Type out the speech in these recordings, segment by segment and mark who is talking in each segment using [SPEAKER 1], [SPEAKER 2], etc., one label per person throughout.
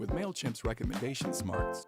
[SPEAKER 1] with MailChimp's recommendation smarts.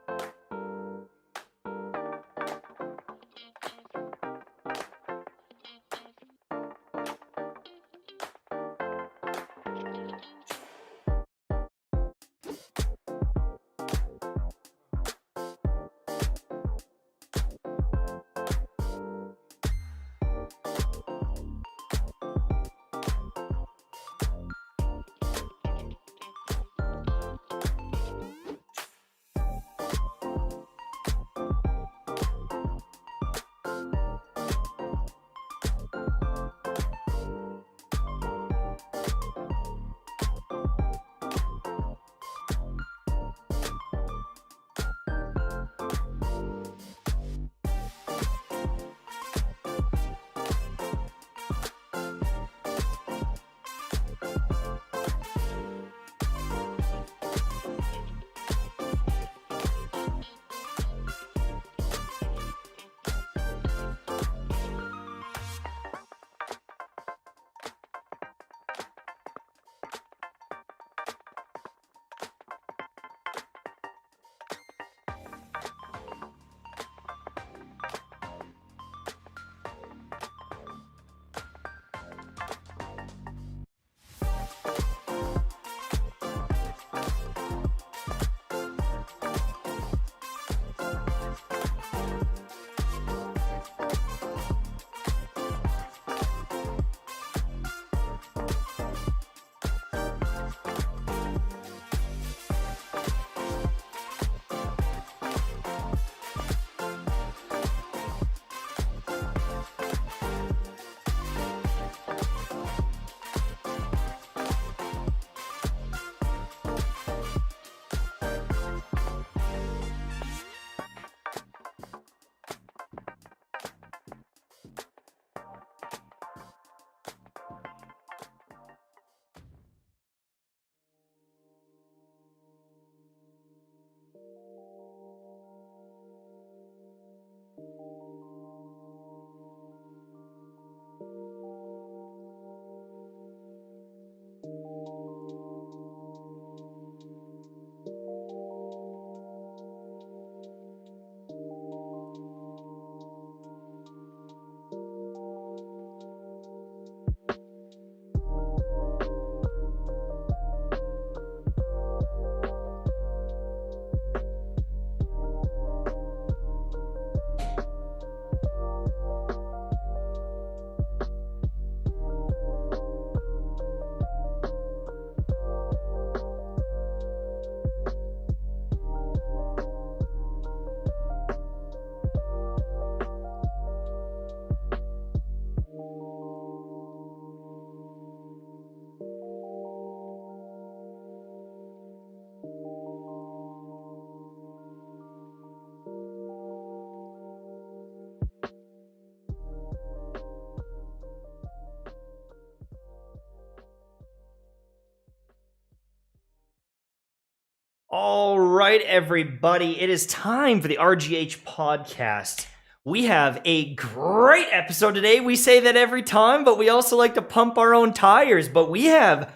[SPEAKER 2] All right, everybody, it is time for the RGH podcast. We have a great episode today. We say that every time, but we also like to pump our own tires. But we have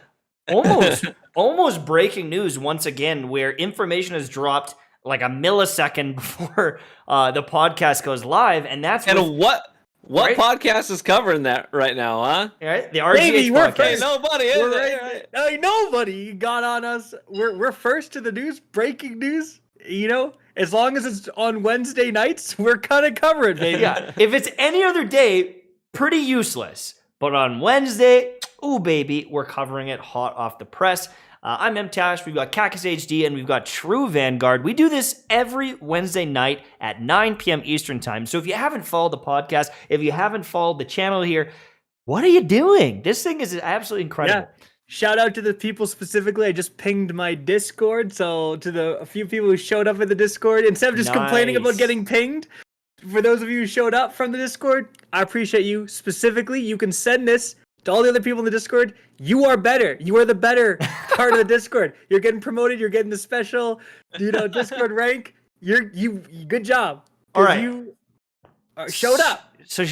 [SPEAKER 2] almost breaking news once again, where information has dropped like a millisecond before the podcast goes live, and that's
[SPEAKER 3] what podcast is covering that right now, huh?
[SPEAKER 2] Right? The RGH podcast.
[SPEAKER 3] Ain't nobody.
[SPEAKER 4] Nobody got on us. We're first to the news, breaking news. You know, as long as it's on Wednesday nights, we're kind of covering, baby.
[SPEAKER 2] Yeah, if it's any other day, pretty useless. But on Wednesday, ooh, baby, we're covering it hot off the press. I'm Mtashed, we've got KackisHD, and we've got True Vanguard. We do this every Wednesday night at 9 p.m. Eastern Time. So if you haven't followed the podcast, if you haven't followed the channel here, what are you doing? This thing is absolutely incredible.
[SPEAKER 4] Yeah. Shout out to the people specifically. I just pinged my Discord, so to a few people who showed up in the Discord, instead of just complaining about getting pinged, for those of you who showed up from the Discord, I appreciate you. Specifically, you can send this to all the other people in the Discord. You are better. You are the better part of the Discord. You're getting promoted. You're getting the special, Discord rank. Good job.
[SPEAKER 2] All right.
[SPEAKER 4] You showed up.
[SPEAKER 2] So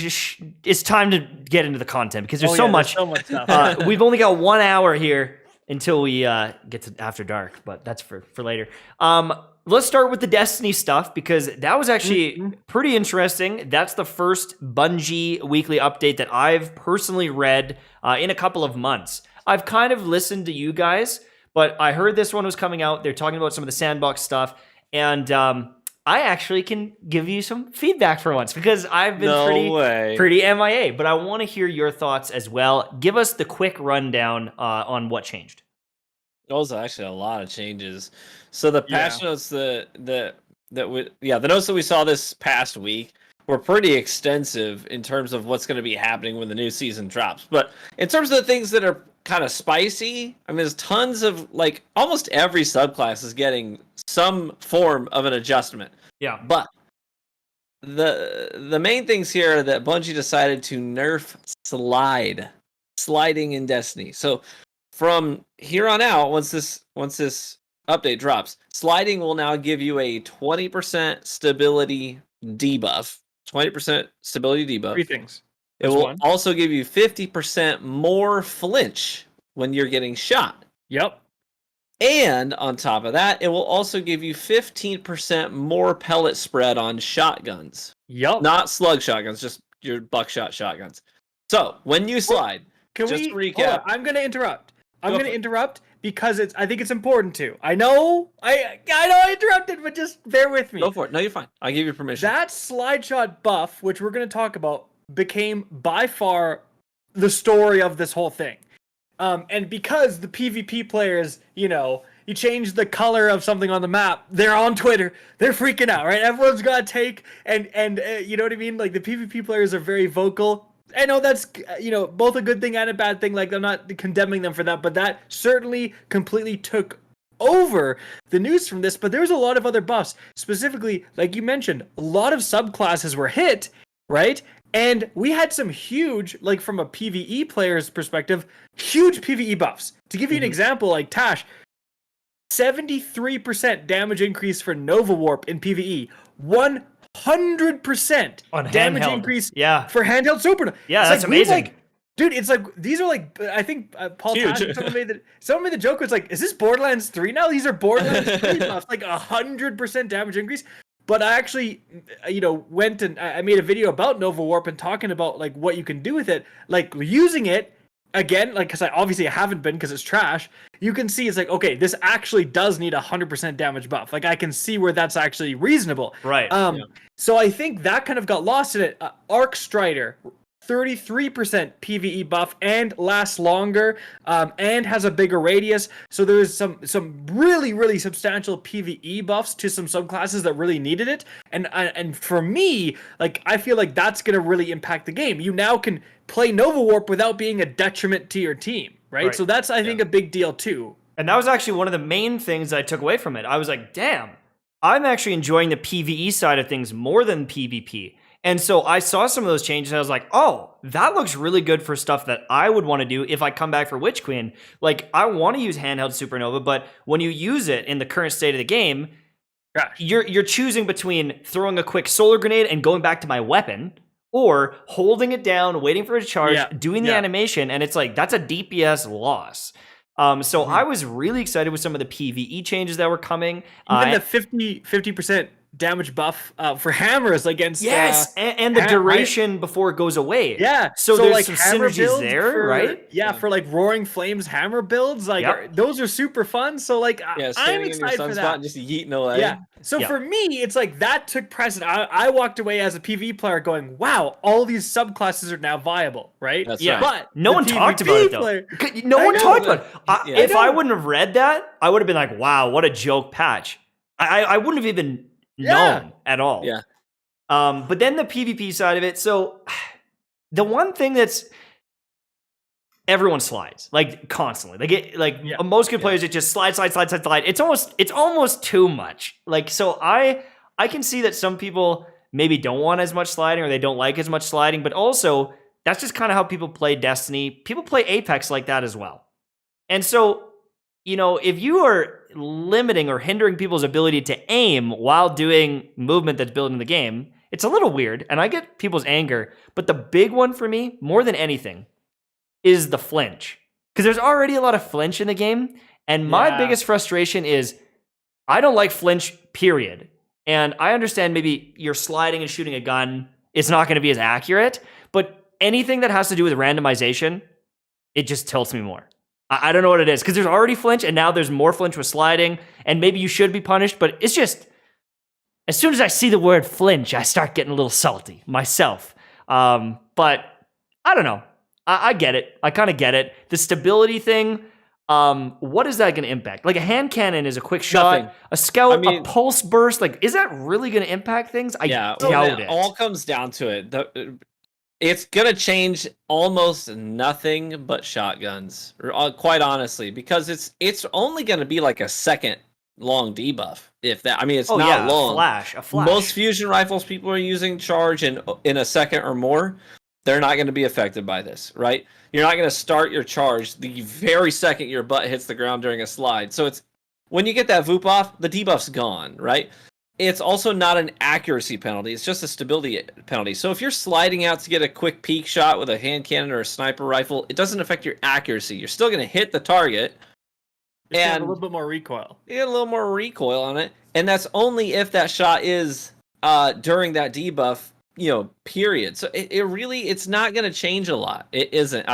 [SPEAKER 2] it's time to get into the content because there's so much.
[SPEAKER 4] There's so much stuff.
[SPEAKER 2] We've only got 1 hour here. until we get to After Dark, but that's for later. Let's start with the Destiny stuff because that was actually pretty interesting. That's the first Bungie weekly update that I've personally read in a couple of months. I've kind of listened to you guys, but I heard this one was coming out. They're talking about some of the sandbox stuff, and I actually can give you some feedback for once because I've been pretty MIA, but I want to hear your thoughts as well. Give us the quick rundown on what changed.
[SPEAKER 3] Those are actually a lot of changes. So the patch notes the notes that we saw this past week were pretty extensive in terms of what's going to be happening when the new season drops. But in terms of the things that are kind of spicy, I mean, there's tons of, like, almost every subclass is getting some form of an adjustment.
[SPEAKER 2] Yeah.
[SPEAKER 3] But the main things here are that Bungie decided to nerf sliding in Destiny. So from here on out, once this update drops, sliding will now give you a 20% stability debuff. 20% stability debuff.
[SPEAKER 4] Three things.
[SPEAKER 3] It will also give you 50% more flinch when you're getting shot.
[SPEAKER 4] Yep.
[SPEAKER 3] And on top of that, it will also give you 15% more pellet spread on shotguns.
[SPEAKER 4] Yep.
[SPEAKER 3] Not slug shotguns, just your buckshot shotguns. So when you slide, to recap.
[SPEAKER 4] I'm going to interrupt. I'm going to interrupt because I think it's important to. I know I interrupted, but just bear with me.
[SPEAKER 3] Go for it. No, you're fine. I'll give you permission.
[SPEAKER 4] That slide shot buff, which we're going to talk about, became by far the story of this whole thing. And because the PvP players, you change the color of something on the map, they're on Twitter, they're freaking out, right? Everyone's got a take, and you know what I mean? Like, the PvP players are very vocal. I know that's, both a good thing and a bad thing. Like, I'm not condemning them for that, but that certainly completely took over the news from this. But there's a lot of other buffs. Specifically, like you mentioned, a lot of subclasses were hit, right? And we had some huge, like, from a PvE player's perspective, huge PvE buffs. To give you an example, like Tash, 73% damage increase for Nova Warp in PvE. 100%
[SPEAKER 2] on
[SPEAKER 4] damage
[SPEAKER 2] handheld.
[SPEAKER 4] Increase
[SPEAKER 2] for
[SPEAKER 4] handheld super.
[SPEAKER 2] Yeah, that's amazing.
[SPEAKER 4] Dude, it's like, these are like, I think Paul Tash, someone made the joke, it's like, is this Borderlands 3 now? These are Borderlands 3 buffs, like 100% damage increase. But I actually, went and I made a video about Nova Warp and talking about, like, what you can do with it. Like, using it, again, like, because I haven't been because it's trash, you can see it's like, okay, this actually does need 100% damage buff. Like, I can see where that's actually reasonable.
[SPEAKER 2] Right.
[SPEAKER 4] So I think that kind of got lost in it. Arc Strider, 33% PvE buff and lasts longer, and has a bigger radius. So there's some really, really substantial PvE buffs to some subclasses that really needed it. And for me, like, I feel like that's gonna really impact the game. You now can play Nova Warp without being a detriment to your team, right? So that's, I think, a big deal too.
[SPEAKER 2] And that was actually one of the main things I took away from it. I was like, damn, I'm actually enjoying the PvE side of things more than PvP. And so I saw some of those changes and I was like, oh, that looks really good for stuff that I would want to do if I come back for Witch Queen. Like, I want to use handheld Supernova, but when you use it in the current state of the game, you're choosing between throwing a quick solar grenade and going back to my weapon, or holding it down, waiting for it to charge, doing the animation, and it's like, that's a DPS loss. So I was really excited with some of the PvE changes that were coming.
[SPEAKER 4] Even the 50% damage buff for hammers against
[SPEAKER 2] and the duration before it goes away.
[SPEAKER 4] So
[SPEAKER 2] there's
[SPEAKER 4] like
[SPEAKER 2] some synergies there, right?
[SPEAKER 4] For like Roaring Flames hammer builds, like those are super fun. So like I'm excited for that.
[SPEAKER 3] And just yeeting away.
[SPEAKER 4] So for me, it's like that took precedent. I walked away as a PvE player going, wow, all these subclasses are now viable, right?
[SPEAKER 3] That's right.
[SPEAKER 4] But
[SPEAKER 2] no one talked about it though. No one talked about it. If I wouldn't have read that, I would have been like, wow, what a joke patch. I wouldn't have even known at all. But then the PvP side of it. So the one thing that's, everyone slides like constantly. Most good players, it just slide. It's almost too much. Like, so I can see that some people maybe don't want as much sliding or they don't like as much sliding, but also that's just kind of how people play Destiny. People play Apex like that as well. And so, if you are limiting or hindering people's ability to aim while doing movement that's built in the game, it's a little weird, and I get people's anger. But the big one for me, more than anything, is the flinch. because there's already a lot of flinch in the game. And my biggest frustration is I don't like flinch, period. And I understand maybe you're sliding and shooting a gun, it's not going to be as accurate, but anything that has to do with randomization, it just tilts me more. I don't know what it is, because there's already flinch, and now there's more flinch with sliding, and maybe you should be punished, but it's just, as soon as I see the word flinch, I start getting a little salty myself. But I don't know. I get it. I kind of get it. The stability thing, what is that going to impact? Like a hand cannon is a quick shot.
[SPEAKER 3] Nothing.
[SPEAKER 2] A scout, a pulse burst. Like, is that really going to impact things? I doubt it.
[SPEAKER 3] It all comes down to it. It's going to change almost nothing but shotguns, quite honestly, because it's only going to be like a second long debuff. If that, I mean, it's not long.
[SPEAKER 2] A flash.
[SPEAKER 3] Most fusion rifles people are using charge in a second or more. They're not going to be affected by this, right? You're not going to start your charge the very second your butt hits the ground during a slide. So it's when you get that VOOP off, the debuff's gone, right? It's also not an accuracy penalty. It's just a stability penalty. So if you're sliding out to get a quick peek shot with a hand cannon or a sniper rifle, it doesn't affect your accuracy. You're still going to hit the target.
[SPEAKER 4] And a little bit more recoil.
[SPEAKER 3] You get a little more recoil on it. And that's only if that shot is during that debuff, period. So it's not going to change a lot. It isn't.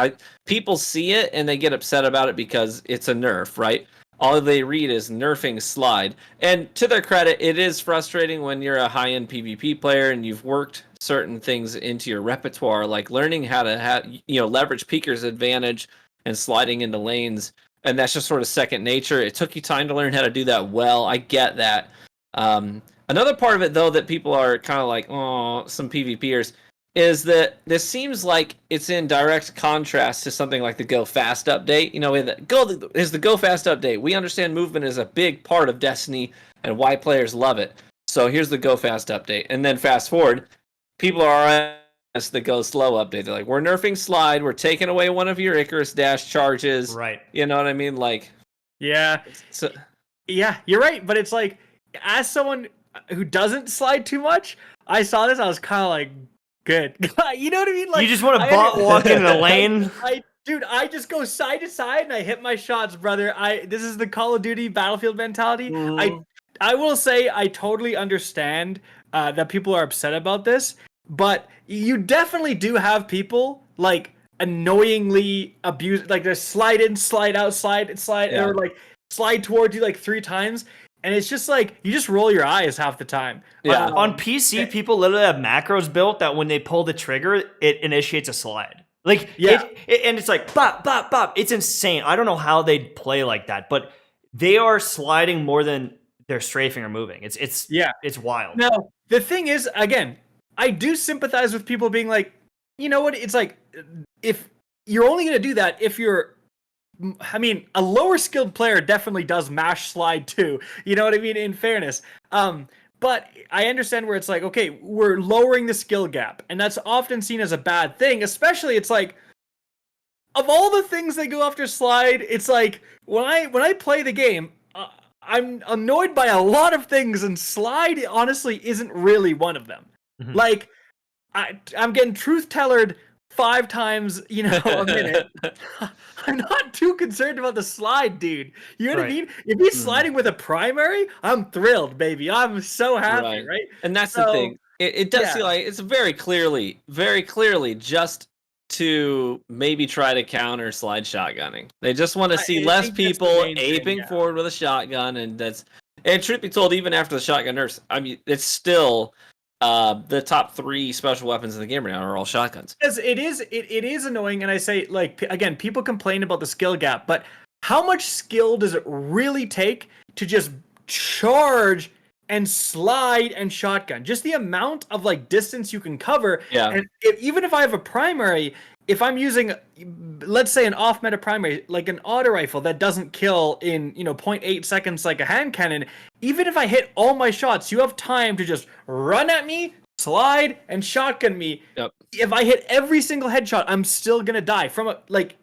[SPEAKER 3] People see it and they get upset about it because it's a nerf, right? All they read is nerfing slide. And to their credit, it is frustrating when you're a high-end PvP player and you've worked certain things into your repertoire, like learning how to leverage peeker's advantage and sliding into lanes. And that's just sort of second nature. It took you time to learn how to do that well. I get that. Another part of it, though, that people are kind of like, oh, some PvPers, is that this seems like it's in direct contrast to something like the Go Fast update. The Go Fast update. We understand movement is a big part of Destiny and why players love it. So here's the Go Fast update. And then fast forward, people are on the Go Slow update. They're like, we're nerfing slide. We're taking away one of your Icarus Dash charges.
[SPEAKER 2] Right.
[SPEAKER 3] You know what I mean? Like,
[SPEAKER 4] yeah. Yeah, you're right. But it's like, as someone who doesn't slide too much, I saw this, I was kind of like, good. You know what I mean? Like,
[SPEAKER 2] you just want to bot walk in the lane?
[SPEAKER 4] I just go side to side and I hit my shots, brother. This is the Call of Duty Battlefield mentality. Mm. I will say I totally understand that people are upset about this, but you definitely do have people like annoyingly abuse, like they slide in, slide out, slide, or like slide towards you like 3 times. And it's just like, you just roll your eyes half the time.
[SPEAKER 2] Yeah. On PC, people literally have macros built that when they pull the trigger, it initiates a slide. Like, and it's like, bop, bop, bop. It's insane. I don't know how they play like that, but they are sliding more than they're strafing or moving. It's wild.
[SPEAKER 4] Now, the thing is, again, I do sympathize with people being like, you know what? It's like, if you're only going to do that if you're, I mean, a lower skilled player definitely does mash slide too. You know what I mean? In fairness. But I understand where it's like, okay, we're lowering the skill gap. And that's often seen as a bad thing. Especially, it's like, of all the things that go after slide, it's like, when I play the game, I'm annoyed by a lot of things. And slide, honestly, isn't really one of them. Mm-hmm. Like, I'm getting truth-tellered 5 times, a minute. I'm not too concerned about the slide, dude. You know what I mean? If he's sliding with a primary, I'm thrilled, baby. I'm so happy, right?
[SPEAKER 3] And that's the thing. It does feel like it's very clearly just to maybe try to counter slide shotgunning. They just want to see less people aping forward with a shotgun, and truth be told, even after the shotgun nerfs, I mean, it's still the top 3 special weapons in the game right now are all shotguns.
[SPEAKER 4] It is annoying, and I say, like, again, people complain about the skill gap, but how much skill does it really take to just charge and slide and shotgun? Just the amount of like distance you can cover.
[SPEAKER 3] Yeah.
[SPEAKER 4] And even if I have a primary, if I'm using, let's say, an off-meta primary, like an auto rifle that doesn't kill in 0.8 seconds like a hand cannon, even if I hit all my shots, you have time to just run at me, slide, and shotgun me.
[SPEAKER 3] Yep.
[SPEAKER 4] If I hit every single headshot, I'm still gonna die from a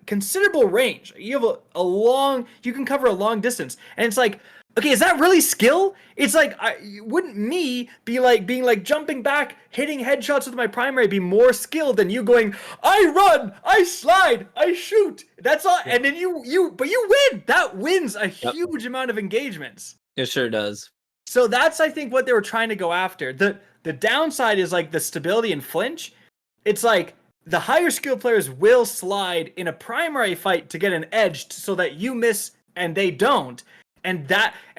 [SPEAKER 4] considerable range. You have you can cover a long distance, and it's like, okay, is that really skill? It's like, wouldn't me be like being like jumping back, hitting headshots with my primary be more skilled than you going, I run, I slide, I shoot. That's all. And then but you win. That wins a huge amount of engagements.
[SPEAKER 3] It sure does.
[SPEAKER 4] So that's, I think, what they were trying to go after. The downside is like the stability and flinch. It's like the higher skill players will slide in a primary fight to get an edge so that you miss and they don't. And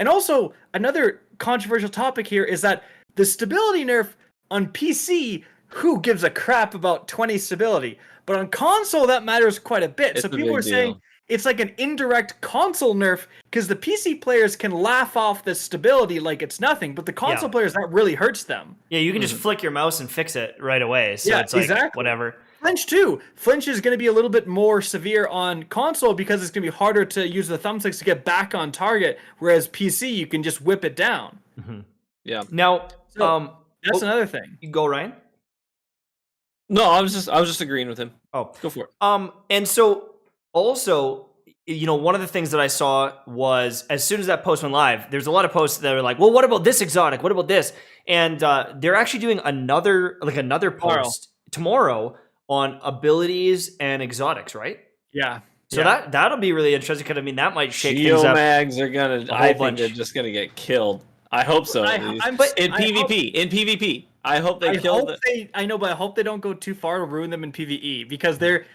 [SPEAKER 4] also another controversial topic here is that the stability nerf on PC, who gives a crap about 20 stability? But on console, that matters quite a bit. So people are saying it's like an indirect console nerf because the PC players can laugh off the stability like it's nothing, but the console players, that really hurts them.
[SPEAKER 2] Yeah, you can just flick your mouse and fix it right away. So it's like, whatever.
[SPEAKER 4] Flinch too. Flinch is going to be a little bit more severe on console because it's going to be harder to use the thumbsticks to get back on target, whereas PC, you can just whip it down.
[SPEAKER 2] Mm-hmm.
[SPEAKER 3] Yeah.
[SPEAKER 2] Now,
[SPEAKER 4] that's another thing.
[SPEAKER 2] You go, Ryan?
[SPEAKER 3] No, I was just agreeing with him.
[SPEAKER 2] Oh,
[SPEAKER 3] go for it.
[SPEAKER 2] And so also, one of the things that I saw was as soon as that post went live, there's a lot of posts that are like, well, what about this exotic? What about this? And they're actually doing another post tomorrow on abilities and exotics, right?
[SPEAKER 4] Yeah.
[SPEAKER 2] So that'll be really interesting because that might shake things up.
[SPEAKER 3] Geomags are gonna. I think they're just gonna get killed. I hope so. But in PvP, I hope they kill.
[SPEAKER 4] I know, but I hope they don't go too far to ruin them in PvE because they're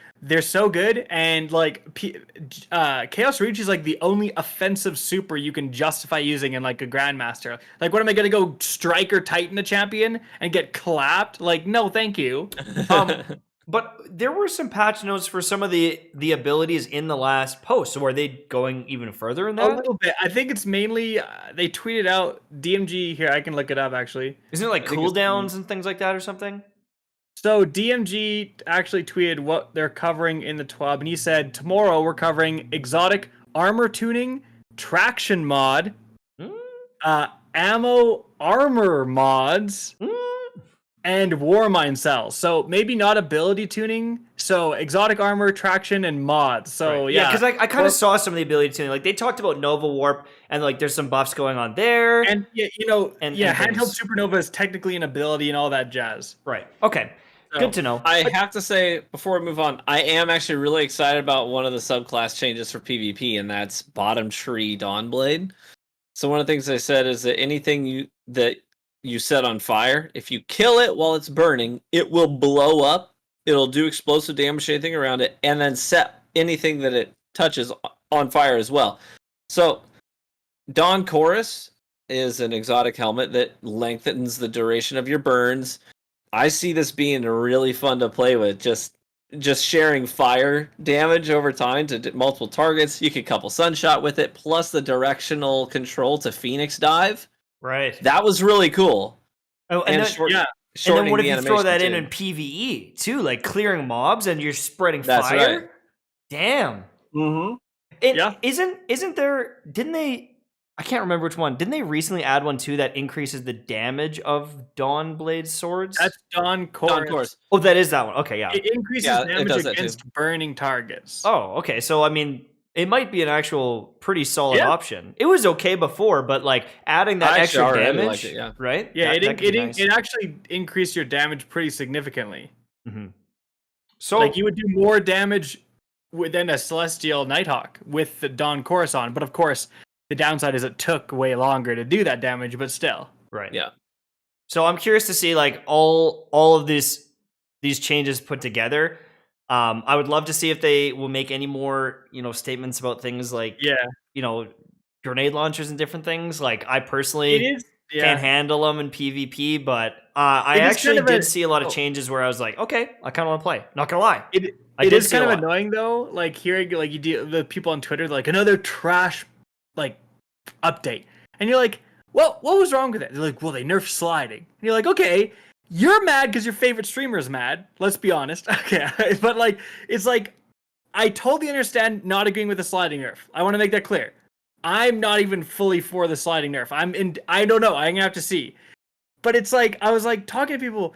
[SPEAKER 4] so good, and like Chaos Reach is like the only offensive super you can justify using in like a Grandmaster. Like, what am I gonna go Striker Titan a champion and get clapped? Like, no, thank you.
[SPEAKER 2] But there were some patch notes for some of the abilities in the last post. So are they going even further in that?
[SPEAKER 4] A little bit. I think it's mainly they tweeted out DMG here. I can look it up actually.
[SPEAKER 2] Isn't it like cooldowns and things like that or something?
[SPEAKER 4] So DMG actually tweeted what they're covering in the TWAB, and he said tomorrow we're covering exotic armor tuning, traction mod, ammo armor mods. And Warmind cells. So maybe not ability tuning. So exotic armor, traction, and mods. So yeah,
[SPEAKER 2] because I kind of saw some of the ability tuning. Like they talked about Nova Warp, and like there's some buffs going on there.
[SPEAKER 4] And handheld supernova is technically an ability and all that jazz.
[SPEAKER 2] Right. Okay. So, good to know.
[SPEAKER 3] I have to say before we move on, I am actually really excited about one of the subclass changes for PvP, and that's bottom tree Dawnblade. So one of the things I said is that anything you set on fire, if you kill it while it's burning, it will blow up. It'll do explosive damage to anything around it, and then set anything that it touches on fire as well. So, Dawn Chorus is an exotic helmet that lengthens the duration of your burns. I see this being really fun to play with. Just sharing fire damage over time to multiple targets. You could couple Sunshot with it, plus the directional control to Phoenix Dive.
[SPEAKER 2] Right.
[SPEAKER 3] That was really cool.
[SPEAKER 2] Oh, and then what if you throw that in PvE too, like clearing mobs and you're spreading fire? Right. Damn.
[SPEAKER 3] Mm-hmm.
[SPEAKER 2] Isn't there? Didn't they? I can't remember which one. Didn't they recently add one too that increases the damage of Dawnblade swords?
[SPEAKER 4] That's Dawn Chorus.
[SPEAKER 2] Oh, that is that one. Okay, yeah.
[SPEAKER 4] It increases damage against burning targets.
[SPEAKER 2] Oh, okay. So it might be an actual pretty solid option. It was okay before, but like adding that extra damage, right?
[SPEAKER 4] Yeah, it actually increased your damage pretty significantly.
[SPEAKER 2] Mm-hmm. So
[SPEAKER 4] like you would do more damage than a Celestial Nighthawk with the Dawn Chorus on, but of course the downside is it took way longer to do that damage, but still.
[SPEAKER 2] Right.
[SPEAKER 3] Yeah.
[SPEAKER 2] So I'm curious to see like all of these changes put together. I would love to see if they will make any more, statements about things like, grenade launchers and different things. Like I personally can't handle them in PvP, but I actually did see a lot of changes where I was like, okay, I kind of want to play. Not gonna lie.
[SPEAKER 4] It is kind of annoying though. Like hearing like the people on Twitter like another trash like update, and you're like, well, what was wrong with it? They're like, well, they nerfed sliding. And you're like, okay. You're mad because your favorite streamer is mad. Let's be honest. Okay, but like, it's like, I totally understand not agreeing with the sliding nerf. I want to make that clear. I'm not even fully for the sliding nerf. I don't know. I'm gonna have to see. But it's like, I was like talking to people.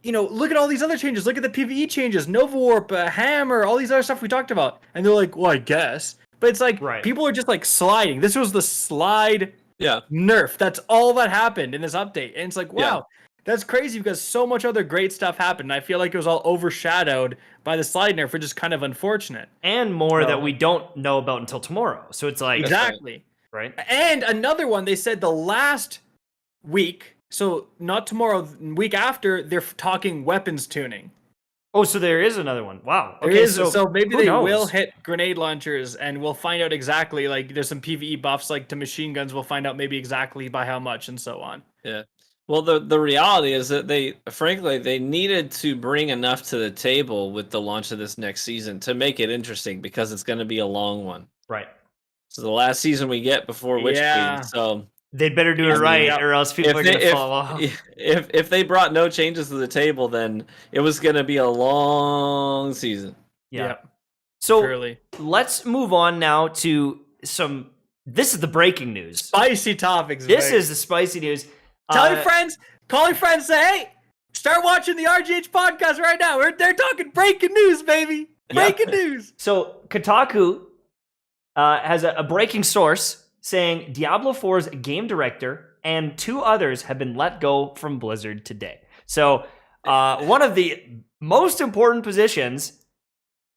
[SPEAKER 4] Look at all these other changes. Look at the PvE changes. Nova Warp, Hammer, all these other stuff we talked about. And they're like, well, I guess. But it's like
[SPEAKER 2] Right.
[SPEAKER 4] people are just like sliding. This was the slide nerf. That's all that happened in this update. And it's like, wow, that's crazy because so much other great stuff happened. And I feel like it was all overshadowed by the slide nerf, which is kind of unfortunate.
[SPEAKER 2] And more that we don't know about until tomorrow. So it's like
[SPEAKER 4] exactly.
[SPEAKER 2] Right.
[SPEAKER 4] And another one, they said the last week, so not tomorrow, week after, they're talking weapons tuning.
[SPEAKER 2] Oh, so there is another one. Wow.
[SPEAKER 4] There
[SPEAKER 2] Okay,
[SPEAKER 4] is, so maybe they will hit grenade launchers, and we'll find out exactly, like, there's some PvE buffs, like, to machine guns. We'll find out maybe exactly by how much and so on.
[SPEAKER 3] Yeah. Well, the reality is that they needed to bring enough to the table with the launch of this next season to make it interesting, because it's going to be a long one.
[SPEAKER 2] Right.
[SPEAKER 3] So the last season we get before Witch Queen, so...
[SPEAKER 2] They'd better do it right, or else people are going to fall off.
[SPEAKER 3] If they brought no changes to the table, then it was going to be a long season.
[SPEAKER 2] Yeah. So
[SPEAKER 4] Truly.
[SPEAKER 2] Let's move on now to some... This is the breaking news.
[SPEAKER 4] Spicy topics.
[SPEAKER 2] This is the spicy news.
[SPEAKER 4] Tell your friends, call your friends, say, hey, start watching the RGH podcast right now. They're talking breaking news, baby. Breaking news.
[SPEAKER 2] So Kotaku has a breaking source saying Diablo 4's game director and 2 others have been let go from Blizzard today. So one of the most important positions,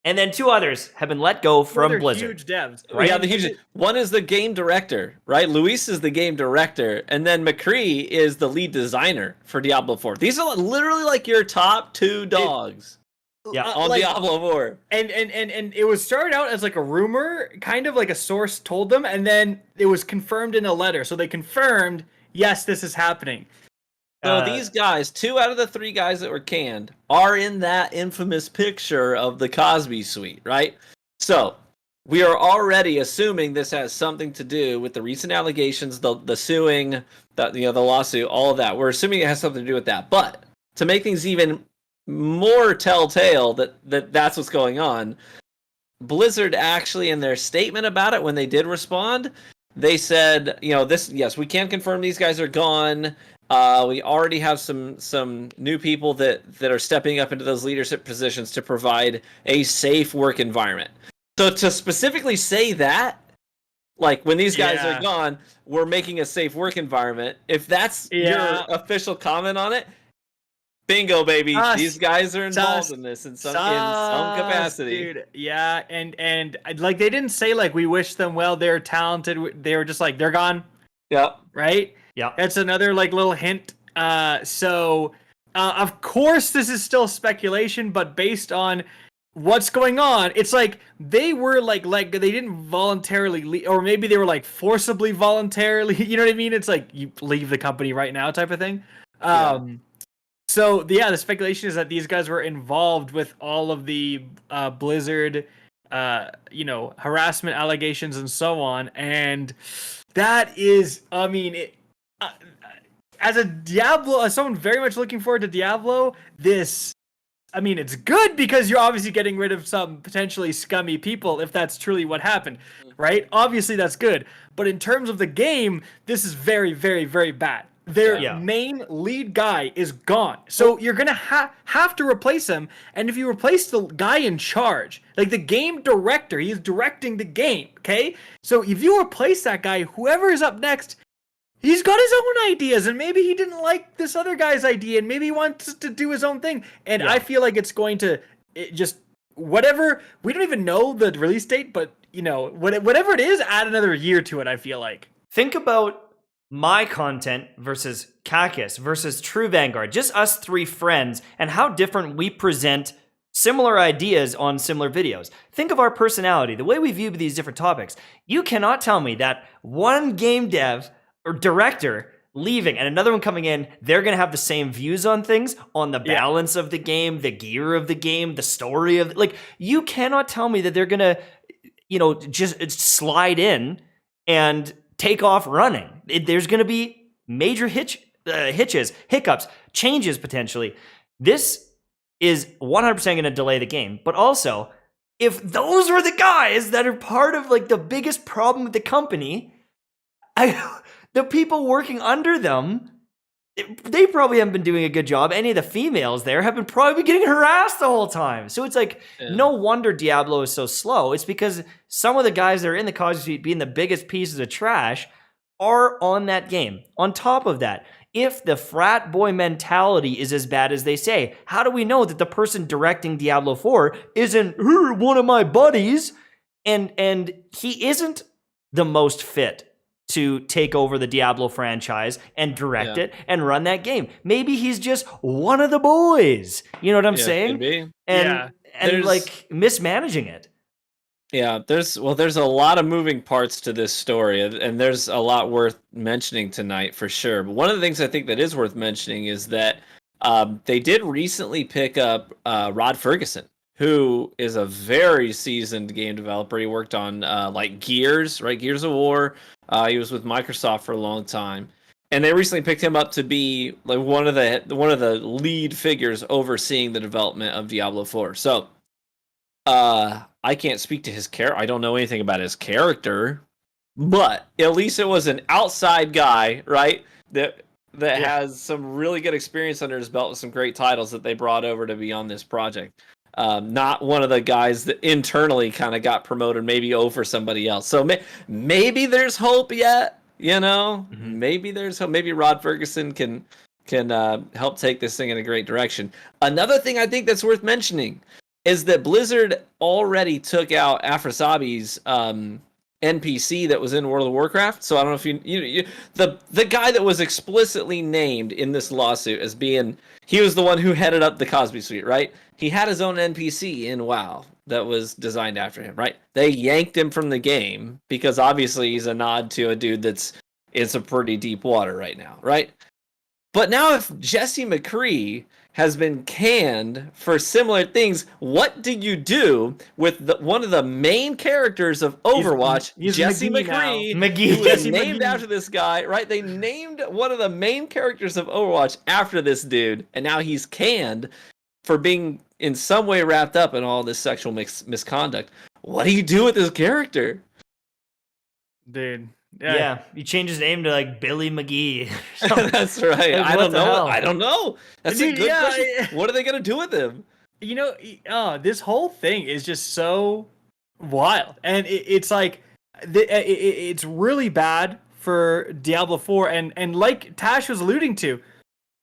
[SPEAKER 2] and then 2 others have been let go from Blizzard.
[SPEAKER 4] Huge devs.
[SPEAKER 3] Right? Yeah, the huge. One is the game director, right? Luis is the game director, and then McCree is the lead designer for Diablo 4. These are literally like your top 2 dogs. On Diablo 4.
[SPEAKER 4] And it was started out as like a rumor, kind of like a source told them, and then it was confirmed in a letter. So they confirmed, yes, this is happening.
[SPEAKER 3] So these guys, 2 out of the 3 guys that were canned, are in that infamous picture of the Cosby suite, right? So we are already assuming this has something to do with the recent allegations, the suing, the lawsuit, all of that. We're assuming it has something to do with that. But to make things even more telltale that's what's going on, Blizzard actually, in their statement about it, when they did respond, they said, yes, we can confirm these guys are gone. We already have some new people that are stepping up into those leadership positions to provide a safe work environment. So to specifically say that, like, when these guys are gone, we're making a safe work environment, if that's your official comment on it, bingo, baby. These guys are involved in this in some capacity.
[SPEAKER 4] Dude. Yeah, and like, they didn't say like, we wish them well, they're talented. They were just like, they're gone.
[SPEAKER 3] Yep.
[SPEAKER 4] Right?
[SPEAKER 2] Yeah.
[SPEAKER 4] That's another like little hint. So of course this is still speculation, but based on what's going on, it's like they were like they didn't voluntarily or maybe they were like forcibly voluntarily, you know what I mean? It's like, you leave the company right now type of thing. So the speculation is that these guys were involved with all of the Blizzard, harassment allegations and so on, and that is, I mean, as someone very much looking forward to Diablo, it's good because you're obviously getting rid of some potentially scummy people if that's truly what happened, right? Obviously that's good, but in terms of the game, this is very, very, very bad. Their main lead guy is gone. So you're going to have to replace him. And if you replace the guy in charge, like the game director, he's directing the game, okay? So if you replace that guy, whoever is up next, he's got his own ideas. And maybe he didn't like this other guy's idea. And maybe he wants to do his own thing. And I feel like it's going to just whatever. We don't even know the release date, but, whatever it is, add another year to it, I feel like.
[SPEAKER 2] Think about my content versus Kackis versus True Vanguard, just us 3 friends, and how different we present similar ideas on similar videos. Think of our personality, the way we view these different topics. You cannot tell me that one game dev or director leaving and another one coming in, they're going to have the same views on things, on the balance of the game, the gear of the game, the story of, like, you cannot tell me that they're going to, just slide in and take off running. There's going to be major hitches, hiccups, changes potentially. This is 100% going to delay the game. But also, if those are the guys that are part of like the biggest problem with the company, the people working under them they probably haven't been doing a good job. Any of the females there have been probably getting harassed the whole time. So it's like, no wonder Diablo is so slow. It's because some of the guys that are in the Cosby Suite being the biggest pieces of trash are on that game. On top of that, if the frat boy mentality is as bad as they say, how do we know that the person directing Diablo 4 isn't one of my buddies? And he isn't the most fit to take over the Diablo franchise and direct it and run that game. Maybe he's just one of the boys. You know what I'm saying?
[SPEAKER 3] Could be.
[SPEAKER 2] And like mismanaging it.
[SPEAKER 3] Yeah, there's a lot of moving parts to this story, and there's a lot worth mentioning tonight for sure. But one of the things I think that is worth mentioning is that they did recently pick up Rod Ferguson, who is a very seasoned game developer. He worked on like Gears, right? Gears of War. He was with Microsoft for a long time, and they recently picked him up to be like one of the lead figures overseeing the development of Diablo 4. So, I can't speak to his character. I don't know anything about his character, but at least it was an outside guy, right? That has some really good experience under his belt with some great titles that they brought over to be on this project. Not one of the guys that internally kind of got promoted maybe over somebody else. So maybe there's hope yet, you know? Mm-hmm. Maybe there's hope. Maybe Rod Ferguson can help take this thing in a great direction. Another thing I think that's worth mentioning is that Blizzard already took out Afrasabi's NPC that was in World of Warcraft. So I don't know if you the guy that was explicitly named in this lawsuit as being, he was the one who headed up the Cosby Suite, right? He had his own NPC in WoW that was designed after him, right? They yanked him from the game because obviously he's a nod to a dude that's in some pretty deep water right now, right? But now if Jesse McCree has been canned for similar things, what do you do with one of the main characters of Overwatch,
[SPEAKER 4] he's
[SPEAKER 3] Jesse
[SPEAKER 4] McGee,
[SPEAKER 3] McCree, who is named after this guy, right? They named one of the main characters of Overwatch after this dude, and now he's canned for being in some way wrapped up in all this sexual misconduct. What do you do with this character?
[SPEAKER 4] Dude.
[SPEAKER 2] Yeah, you change his name to like Billy McGee.
[SPEAKER 3] That's right.
[SPEAKER 2] Like,
[SPEAKER 3] I don't know.
[SPEAKER 2] hell?
[SPEAKER 3] I don't know. That's a good question. What are they gonna do with him?
[SPEAKER 4] You know, this whole thing is just so wild, and it's like it's really bad for Diablo 4, and like Tash was alluding to.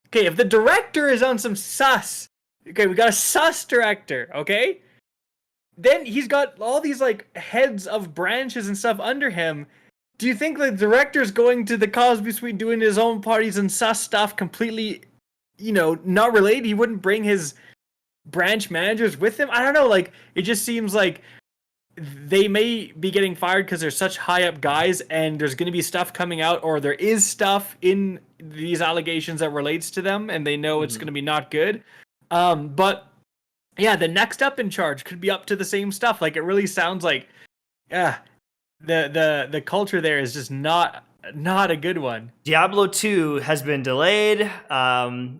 [SPEAKER 4] Okay, if the director is on some sus, okay, we got a sus director, okay, then he's got all these like heads of branches and stuff under him. Do you think the director's going to the Cosby Suite doing his own parties and sus stuff completely, not related? He wouldn't bring his branch managers with him? I don't know. Like, it just seems like they may be getting fired because they're such high up guys, and there's going to be stuff coming out, or there is stuff in these allegations that relates to them, and they know it's going to be not good. But yeah, the next up in charge could be up to the same stuff. Like, it really sounds like, the culture there is just not a good one.
[SPEAKER 2] Diablo 2 has been delayed.
[SPEAKER 4] Diablo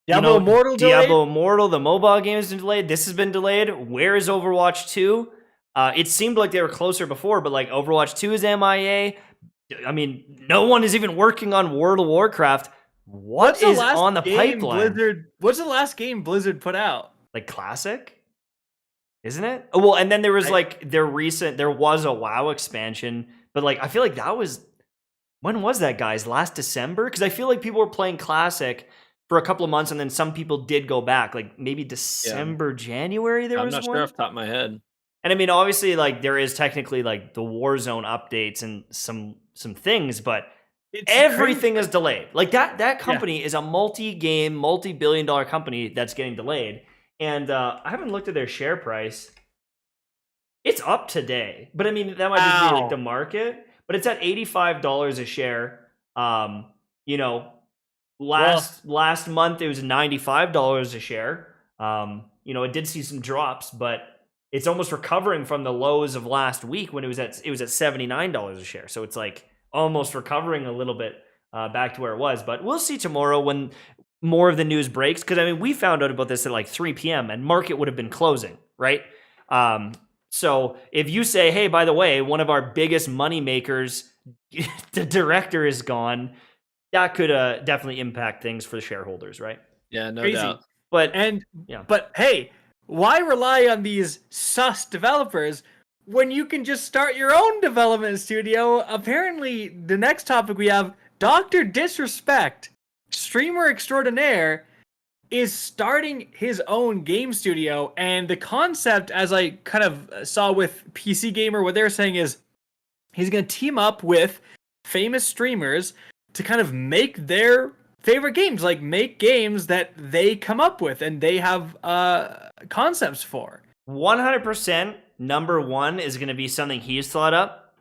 [SPEAKER 4] Immortal delayed?
[SPEAKER 2] Diablo Immortal, the mobile game has been delayed. This has been delayed. Where is Overwatch 2? It seemed like they were closer before, but like Overwatch 2 is MIA. I mean, no one is even working on World of Warcraft. What's is on the pipeline?
[SPEAKER 4] What's the last game Blizzard put out?
[SPEAKER 2] Like Classic? Isn't it? Oh, well, and then there was there was a WoW expansion, but like I feel like that was, when was that, guys? Last December? Because I feel like people were playing Classic for a couple of months, and then some people did go back, like maybe December, January.
[SPEAKER 3] I'm not sure off the top of my head.
[SPEAKER 2] And I mean, obviously, like there is technically like the Warzone updates and some things, but everything is delayed. Like that company is a multi-game, multi-billion-dollar company that's getting delayed. And I haven't looked at their share price. It's up today, but I mean that might just be like the market. But it's at $85 a share. Last month it was $95 a share. It did see some drops, but it's almost recovering from the lows of last week when it was at $79 a share. So it's like almost recovering a little bit back to where it was. But we'll see tomorrow when more of the news breaks, because I mean we found out about this at like 3 p.m. and market would have been closing, right? So if you say, hey, by the way, one of our biggest money makers, the director is gone, that could definitely impact things for the shareholders, right?
[SPEAKER 3] Yeah, no
[SPEAKER 4] Crazy.
[SPEAKER 3] doubt.
[SPEAKER 2] But
[SPEAKER 4] But hey, why rely on these sus developers when you can just start your own development studio? Apparently, the next topic we have, Dr. Disrespect, streamer extraordinaire, is starting his own game studio. And the concept, as I kind of saw with PC Gamer, what they're saying is he's going to team up with famous streamers to kind of make their favorite games, like make games that they come up with and they have concepts for.
[SPEAKER 2] 100% number one is going to be something he's thought up.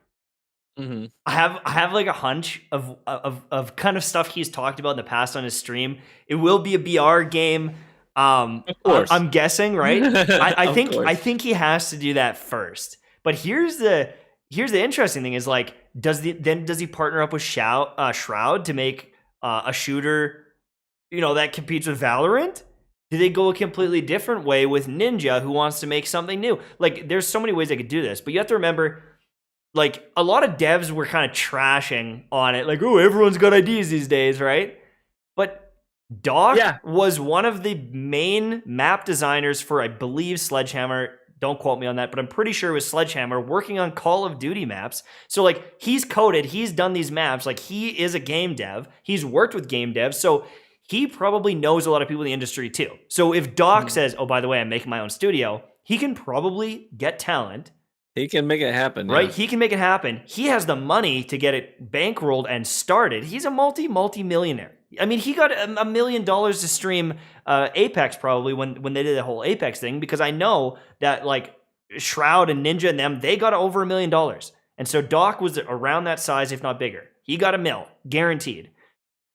[SPEAKER 3] Mm-hmm.
[SPEAKER 2] I have like a hunch of kind of stuff he's talked about in the past on his stream. It will be a BR game.
[SPEAKER 3] Of course.
[SPEAKER 2] I'm guessing, right? I
[SPEAKER 3] Of
[SPEAKER 2] think
[SPEAKER 3] course.
[SPEAKER 2] I think he has to do that first. But here's the interesting thing is like, does he partner up with Shroud to make a shooter, that competes with Valorant? Do they go a completely different way with Ninja, who wants to make something new? Like, there's so many ways they could do this, but you have to remember, like, a lot of devs were kind of trashing on it, like, oh, everyone's got ideas these days, right? But Doc was one of the main map designers for, I believe, Sledgehammer. Don't quote me on that, but I'm pretty sure it was Sledgehammer working on Call of Duty maps. So, like, he's coded, he's done these maps. Like, he is a game dev. He's worked with game devs. So, he probably knows a lot of people in the industry, too. So, if Doc says, oh, by the way, I'm making my own studio, he can probably get talent.
[SPEAKER 3] He can make it happen.
[SPEAKER 2] Right?
[SPEAKER 3] Yeah.
[SPEAKER 2] He can make it happen. He has the money to get it bankrolled and started. He's a multi-millionaire. I mean, he got $1 million to stream Apex probably when they did the whole Apex thing, because I know that like Shroud and Ninja and them, they got over $1 million. And so Doc was around that size, if not bigger. He got $1 million, guaranteed.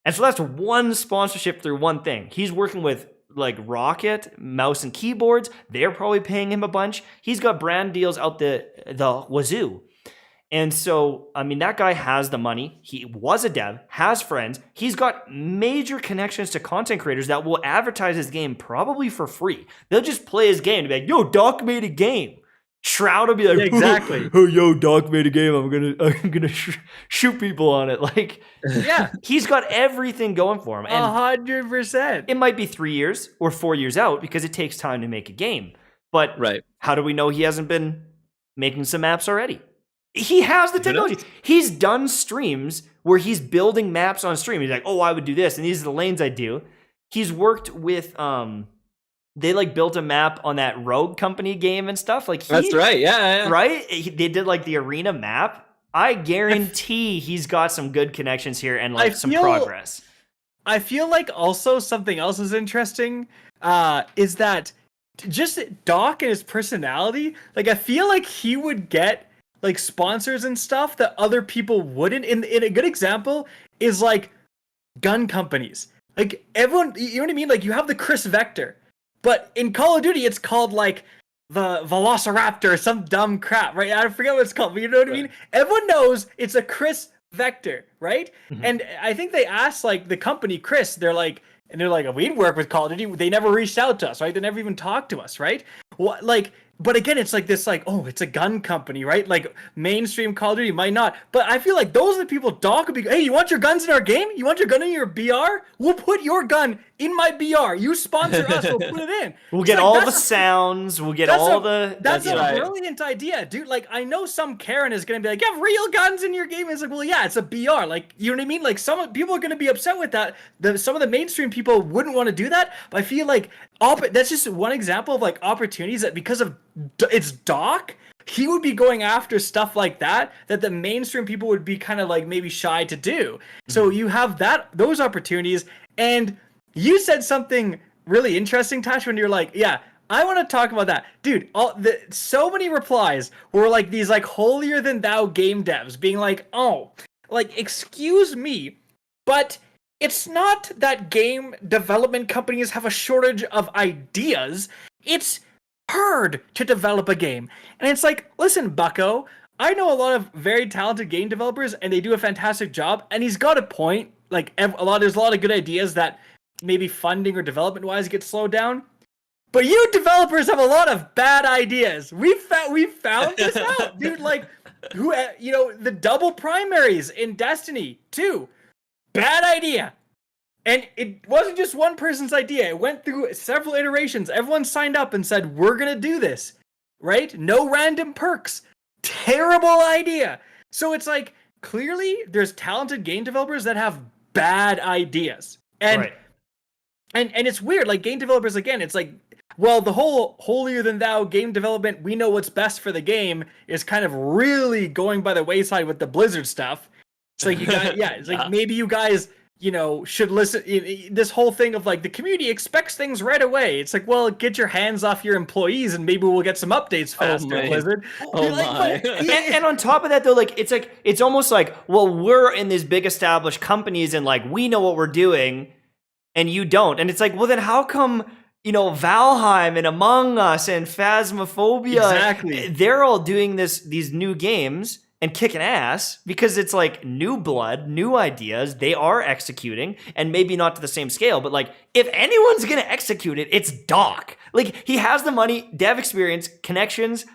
[SPEAKER 2] And so that's one sponsorship through one thing. He's working with like Rocket, mouse and keyboards. They're probably paying him a bunch. He's got brand deals out the wazoo. And so, I mean, that guy has the money. He was a dev, has friends. He's got major connections to content creators that will advertise his game probably for free. They'll just play his game to be like, yo, Doc made a game. Shroud will be like,
[SPEAKER 4] exactly.
[SPEAKER 2] Oh, yo, Doc made a game. I'm gonna shoot people on it. Like,
[SPEAKER 4] yeah,
[SPEAKER 2] he's got everything going for him. And
[SPEAKER 4] 100%.
[SPEAKER 2] it might be 3 years or 4 years out because it takes time to make a game. But how do we know he hasn't been making some apps already? He has the technology. He's done streams where he's building maps on stream. He's like, oh, I would do this, and these are the lanes I do. He's worked with they like built a map on that Rogue Company game and stuff. Like
[SPEAKER 3] that's right, yeah.
[SPEAKER 2] Right? They did like the arena map. I guarantee he's got some good connections here and like some progress.
[SPEAKER 4] I feel like also something else is interesting is that just Doc and his personality. Like I feel like he would get like sponsors and stuff that other people wouldn't. In a good example is like gun companies. Like everyone, you know what I mean? Like you have the Chris Vector, but in Call of Duty it's called like the Velociraptor or some dumb crap, right? I forget what it's called, but you know what I mean? Everyone knows it's a Chris Vector, right? Mm-hmm. And I think they asked like the company Chris, they're like, we'd work with Call of Duty. They never reached out to us, right? They never even talked to us, right? What like. But again, it's like this, like, oh, it's a gun company, right? Like, mainstream Call of Duty might not. But I feel like those are the people Doc would be, hey, you want your guns in our game? You want your gun in your BR? We'll put your gun in my BR. You sponsor us, we'll put it in.
[SPEAKER 2] We'll get all the sounds. We'll get all the...
[SPEAKER 4] That's a brilliant idea, dude. Like, I know some Karen is going to be like, you have real guns in your game. It's like, well, yeah, it's a BR. Like, you know what I mean? Like, some people are going to be upset with that. Some of the mainstream people wouldn't want to do that. But I feel like that's just one example of, like, opportunities that because of it's Doc, he would be going after stuff like that the mainstream people would be kind of like maybe shy to do. So you have those opportunities. And you said something really interesting, Tash, when you're like, yeah, I want to talk about that. Dude, so many replies were like these like holier than thou game devs being like, oh, like, excuse me, but it's not that game development companies have a shortage of ideas. It's hard to develop a game. And it's like, listen, bucko, I know a lot of very talented game developers and they do a fantastic job, and he's got a point. Like there's a lot of good ideas that maybe funding or development wise get slowed down, but you developers have a lot of bad ideas. We found this out, dude. Like the double primaries in Destiny 2, bad idea. And it wasn't just one person's idea. It went through several iterations. Everyone signed up and said, we're going to do this, right? No random perks. Terrible idea. So it's like, clearly there's talented game developers that have bad ideas. And
[SPEAKER 2] Right.
[SPEAKER 4] and it's weird, like game developers, again, it's like, well, the whole holier than thou game development, we know what's best for the game, is kind of really going by the wayside with the Blizzard stuff. It's like, you guys, it's like maybe you guys, should listen. This whole thing of like the community expects things right away. It's like, well, get your hands off your employees and maybe we'll get some updates faster, Blizzard.
[SPEAKER 2] And on top of that, though, like it's almost like, well, we're in these big established companies and like we know what we're doing, and you don't. And it's like, well, then how come Valheim and Among Us and Phasmophobia,
[SPEAKER 4] exactly,
[SPEAKER 2] they're all doing these new games and kicking ass because it's like new blood, new ideas. They are executing, and maybe not to the same scale, but like if anyone's gonna execute it, it's Doc. Like he has the money, dev experience, connections,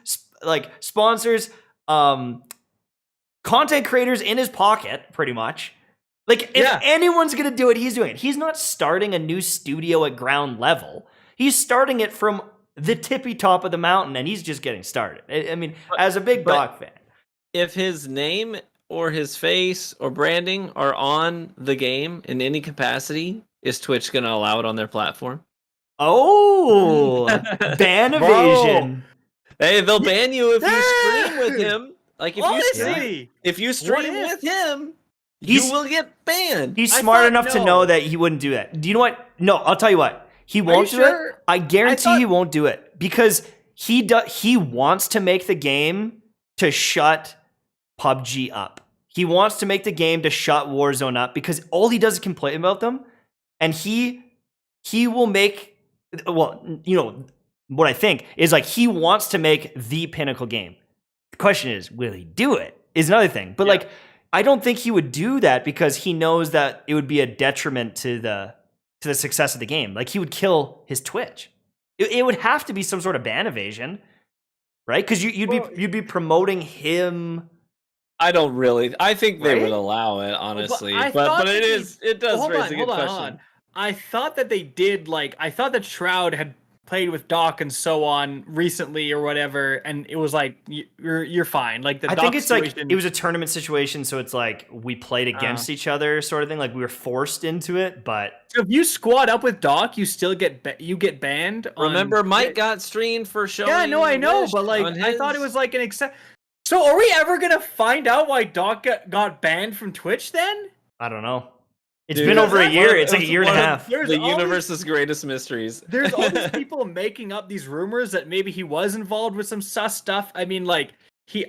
[SPEAKER 2] like sponsors, content creators in his pocket, pretty much. Like if anyone's gonna do it, he's doing it. He's not starting a new studio at ground level. He's starting it from the tippy top of the mountain, and he's just getting started. I mean, as a big Doc fan.
[SPEAKER 3] If his name or his face or branding are on the game in any capacity, is Twitch going to allow it on their platform?
[SPEAKER 2] Oh, ban evasion.
[SPEAKER 3] Hey, they'll ban you if you stream with him. Like if you stream with him, you will get banned.
[SPEAKER 2] He's smart enough to know that he wouldn't do that. Do you know what? No, I'll tell you what. He won't do it. I guarantee he won't do it because he wants to make the game to shut PUBG up. He wants to make the game to shut Warzone up because all he does is complain about them, and he will make, well, what I think is like he wants to make the pinnacle game. The question is, will he do it? Is another thing. But like, I don't think he would do that because he knows that it would be a detriment to the success of the game. Like he would kill his Twitch. It would have to be some sort of ban evasion, right? Because you'd be promoting him.
[SPEAKER 3] I don't really. I think they would allow it, honestly. But it does raise a good question.
[SPEAKER 4] I thought that they did, like, I thought that Shroud had played with Doc and so on recently or whatever, and it was like, you're fine. Like,
[SPEAKER 2] I think it's like, it was a tournament situation, so it's like, we played against each other sort of thing. Like, we were forced into it, but...
[SPEAKER 4] So if you squad up with Doc, you still get banned?
[SPEAKER 3] Remember, Mike got streamed for showing...
[SPEAKER 4] Yeah, no, I know, but like, I thought it was like an except. So are we ever gonna find out why Doc got banned from Twitch then?
[SPEAKER 2] I don't know. It's been over a year. It's like a year and a half.
[SPEAKER 3] The universe's greatest mysteries.
[SPEAKER 4] There's all these people making up these rumors that maybe he was involved with some sus stuff. I mean, like,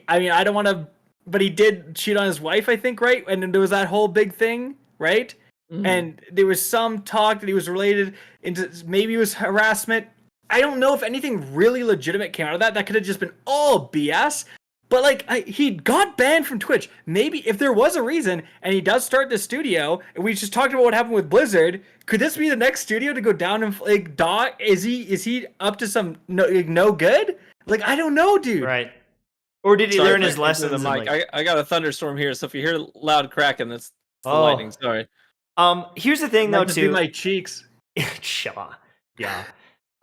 [SPEAKER 4] I don't want to, but he did cheat on his wife, I think, right? And then there was that whole big thing, right? Mm-hmm. And there was some talk that he was related into, maybe it was harassment. I don't know if anything really legitimate came out of that. That could have just been all BS. But like, he got banned from Twitch. Maybe if there was a reason, and he does start the studio, and we just talked about what happened with Blizzard, could this be the next studio to go down and like Doc? Is he up to some no good? Like, I don't know, dude.
[SPEAKER 2] Right. Or did he learn his lessons?
[SPEAKER 3] Mike, I got a thunderstorm here, so if you hear loud cracking, that's the lightning. Sorry.
[SPEAKER 2] Here's the thing, though, too.
[SPEAKER 4] My cheeks.
[SPEAKER 2] Yeah.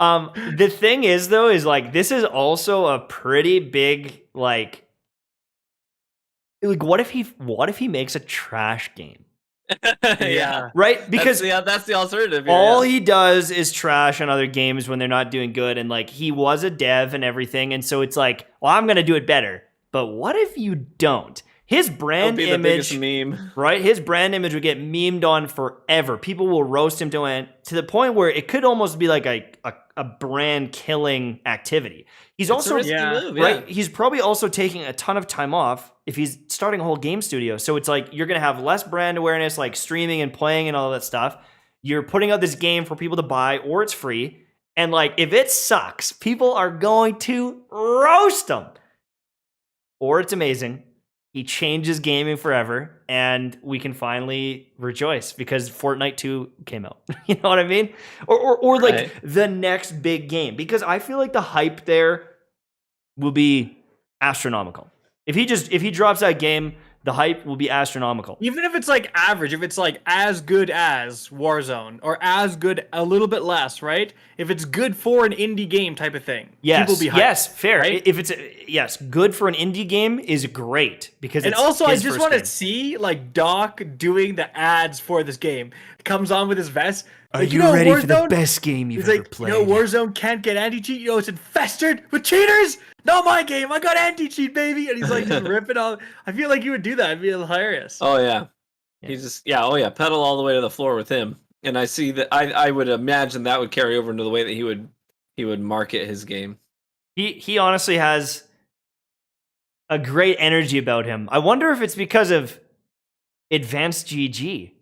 [SPEAKER 2] The thing is, though, is like this is also a pretty big like what if he makes a trash game?
[SPEAKER 3] Yeah.
[SPEAKER 2] Right? Because
[SPEAKER 3] that's the alternative here,
[SPEAKER 2] all he does is trash on other games when they're not doing good, and like he was a dev and everything, and so it's like, well, I'm gonna do it better. But what if you don't? His brand image,
[SPEAKER 3] meme.
[SPEAKER 2] Right? His brand image would get memed on forever. People will roast him to the point where it could almost be like a brand killing activity. He's also
[SPEAKER 3] a risky move,
[SPEAKER 2] right. He's probably also taking a ton of time off if he's starting a whole game studio. So it's like you're gonna have less brand awareness, like streaming and playing and all that stuff. You're putting out this game for people to buy, or it's free. And like if it sucks, people are going to roast him. Or it's amazing. He changes gaming forever, and we can finally rejoice because Fortnite 2 came out. You know what I mean? Or like the next big game, because I feel like the hype there will be astronomical. If he drops that game, the hype will be astronomical.
[SPEAKER 4] Even if it's like average, if it's like as good as Warzone or as good a little bit less, right? If it's good for an indie game type of thing, people be hyped,
[SPEAKER 2] yes, fair.
[SPEAKER 4] right?
[SPEAKER 2] If it's yes, good for an indie game is great because
[SPEAKER 4] And
[SPEAKER 2] it's
[SPEAKER 4] also, I
[SPEAKER 2] his
[SPEAKER 4] just
[SPEAKER 2] first
[SPEAKER 4] want to
[SPEAKER 2] game.
[SPEAKER 4] see like Doc doing the ads for this game. Comes on with his vest.
[SPEAKER 2] Are
[SPEAKER 4] Like,
[SPEAKER 2] you
[SPEAKER 4] know,
[SPEAKER 2] ready for the
[SPEAKER 4] Warzone?
[SPEAKER 2] best game you've
[SPEAKER 4] He's
[SPEAKER 2] ever
[SPEAKER 4] like,
[SPEAKER 2] played?
[SPEAKER 4] Warzone can't get anti-cheat. It's infested with cheaters. Not my game. I got anti-cheat, baby. And he's like just ripping on. I feel like he would do that. It'd be hilarious.
[SPEAKER 3] Oh yeah.
[SPEAKER 2] Yeah.
[SPEAKER 3] He's just pedal all the way to the floor with him. And I see that I would imagine that would carry over into the way that he would market his game.
[SPEAKER 2] He honestly has a great energy about him. I wonder if it's because of Advanced GG.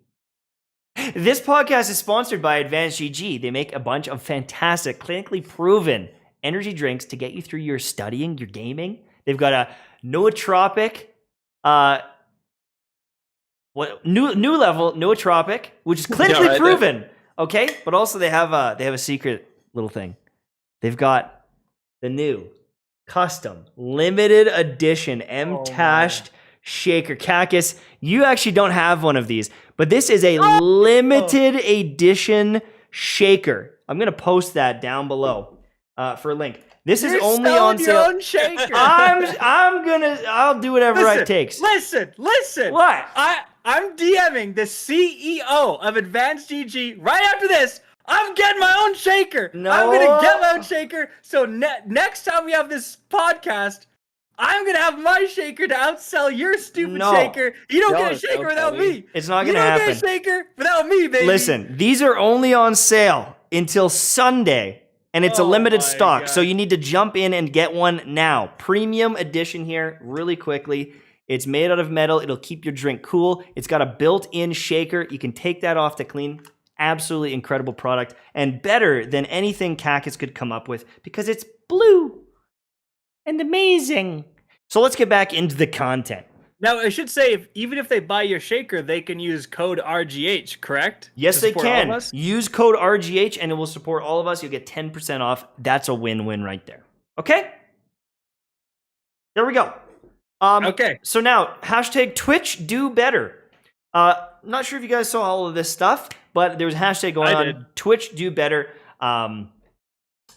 [SPEAKER 2] This podcast is sponsored by Advanced GG. They make a bunch of fantastic, clinically proven energy drinks to get you through your studying, your gaming. They've got a nootropic, new level nootropic, which is clinically
[SPEAKER 3] right
[SPEAKER 2] proven. Okay, but also they have a secret little thing. They've got the new custom limited edition Mtashed shaker. Kackis, you actually don't have one of these, but this is a limited edition shaker. I'm gonna post that down below for a link. This is only on
[SPEAKER 4] your
[SPEAKER 2] sale.
[SPEAKER 4] own shaker.
[SPEAKER 2] I'll do whatever it takes.
[SPEAKER 4] Listen.
[SPEAKER 2] What?
[SPEAKER 4] I'm DMing the CEO of Advanced GG right after this. I'm getting my own shaker.
[SPEAKER 2] No.
[SPEAKER 4] I'm gonna get my own shaker. So next time we have this podcast, I'm gonna have my shaker to outsell your stupid shaker. You don't get a shaker without me.
[SPEAKER 2] It's not gonna happen.
[SPEAKER 4] You don't get a shaker without me, baby.
[SPEAKER 2] Listen, these are only on sale until Sunday, and it's a limited stock,
[SPEAKER 4] God.
[SPEAKER 2] so you need to jump in and get one now. Premium edition here, really quickly. It's made out of metal. It'll keep your drink cool. It's got a built-in shaker. You can take that off to clean. Absolutely incredible product, and better than anything Kackis could come up with because it's blue and amazing. So let's get back into the content.
[SPEAKER 4] Now, I should say, even if they buy your shaker, they can use code RGH, correct?
[SPEAKER 2] Yes,
[SPEAKER 4] To
[SPEAKER 2] they
[SPEAKER 4] support all
[SPEAKER 2] can.
[SPEAKER 4] of us?
[SPEAKER 2] Use code RGH and it will support all of us. You'll get 10% off. That's a win-win right there. Okay? There we go.
[SPEAKER 4] Okay.
[SPEAKER 2] So now, hashtag Twitch do better. Not sure if you guys saw all of this stuff, but there was a hashtag going
[SPEAKER 4] I
[SPEAKER 2] on.
[SPEAKER 4] did.
[SPEAKER 2] Twitch do better. A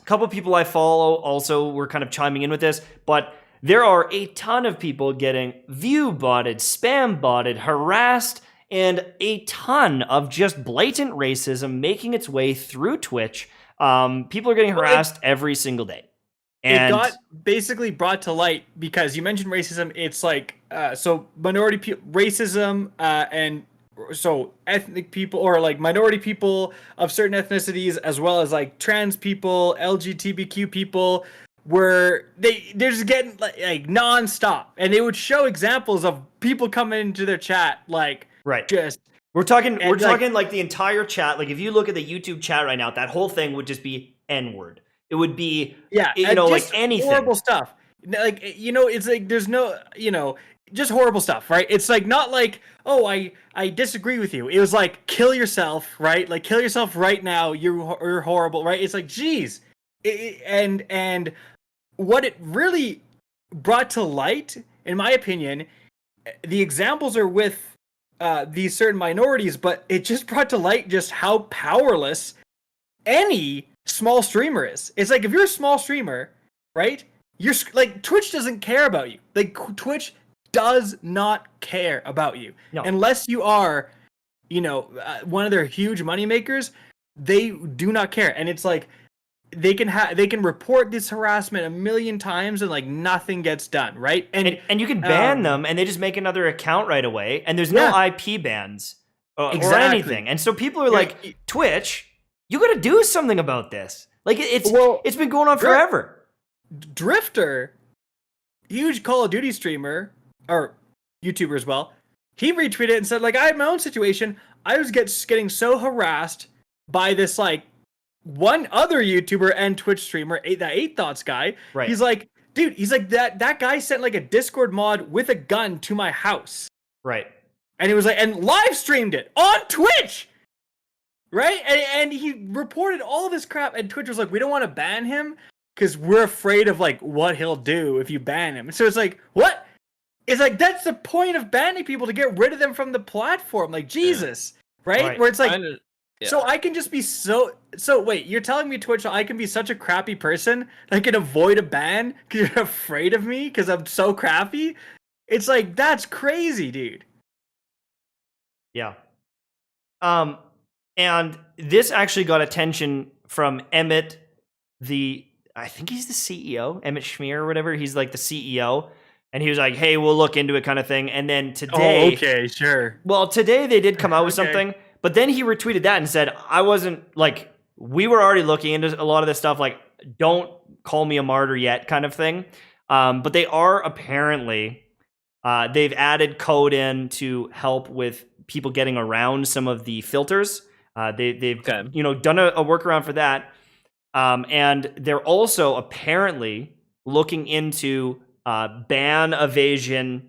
[SPEAKER 2] couple people I follow also were kind of chiming in with this, but there are a ton of people getting view botted, spam botted, harassed, and a ton of just blatant racism making its way through Twitch. People are getting harassed every single day. And
[SPEAKER 4] it got basically brought to light because you mentioned racism. It's like so racism and so ethnic people or like minority people of certain ethnicities, as well as like trans people, LGBTQ people, where they're just getting like nonstop, and they would show examples of people coming into their chat like just.
[SPEAKER 2] We're talking like the entire chat. Like if you look at the YouTube chat right now, that whole thing would just be N-word. It would be, like anything.
[SPEAKER 4] Horrible stuff. Like, it's like there's no, just horrible stuff, right? It's like not like, oh, I disagree with you. It was like, kill yourself, right? Like, kill yourself right now. You're horrible, right? It's like, geez. And what it really brought to light, in my opinion, the examples are with these certain minorities, but it just brought to light just how powerless any small streamer is. It's like if you're a small streamer, right? You're like Twitch doesn't care about you. Like Twitch does not care about you unless you are, one of their huge money makers. They do not care, and it's like they can report this harassment a million times and like nothing gets done, right?
[SPEAKER 2] And you can ban them, and they just make another account right away, and there's no IP bans or anything. And so people are like, Twitch, you got to do something about this. Like it's been going on forever.
[SPEAKER 4] Drifter, huge Call of Duty streamer or YouTuber as well, he retweeted and said, like, I had my own situation. I was getting so harassed by this like one other YouTuber and Twitch streamer, that 8 Thoughts guy.
[SPEAKER 2] Right.
[SPEAKER 4] He's like, dude, that guy sent like a Discord mod with a gun to my house.
[SPEAKER 2] Right.
[SPEAKER 4] And it was like, and live streamed it on Twitch. Right? And he reported all this crap, and Twitch was like, we don't want to ban him because we're afraid of like what he'll do if you ban him. So it's like, what? It's like that's the point of banning people, to get rid of them from the platform. Like Jesus, right? Where it's like, so I can just be so wait, you're telling me, Twitch, I can be such a crappy person that I can avoid a ban because you're afraid of me because I'm so crappy? It's like, that's crazy, dude.
[SPEAKER 2] Yeah. And this actually got attention from Emmett, I think he's the CEO, Emmett Schmier or whatever. He's like the CEO. And he was like, hey, we'll look into it, kind of thing. And then today...
[SPEAKER 4] Oh, okay, sure.
[SPEAKER 2] Well, today they did come out with something, but then he retweeted that and said, I wasn't, like, we were already looking into a lot of this stuff, like, don't call me a martyr yet, kind of thing. But they are apparently, they've added code in to help with people getting around some of the filters. They've done a workaround for that. And they're also apparently looking into ban evasion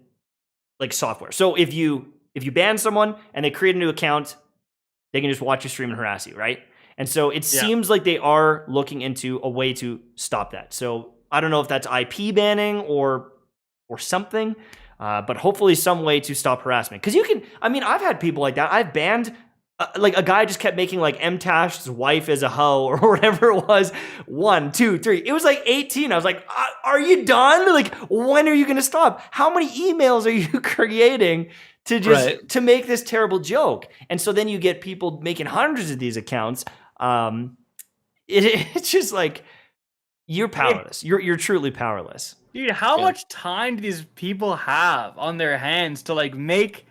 [SPEAKER 2] like software. So if you ban someone and they create a new account, they can just watch your stream and harass you, right? And so it seems like they are looking into a way to stop that. So I don't know if that's IP banning or something, but hopefully some way to stop harassment. Because I've had people like that. I've banned like a guy just kept making like Mtashed's wife is a hoe or whatever it was. 1, 2, 3. It was like 18. I was like, are you done? Like, when are you going to stop? How many emails are you creating to just to make this terrible joke? And so then you get people making hundreds of these accounts. It's just like, you're powerless. You're truly powerless.
[SPEAKER 4] Dude, how much time do these people have on their hands to like make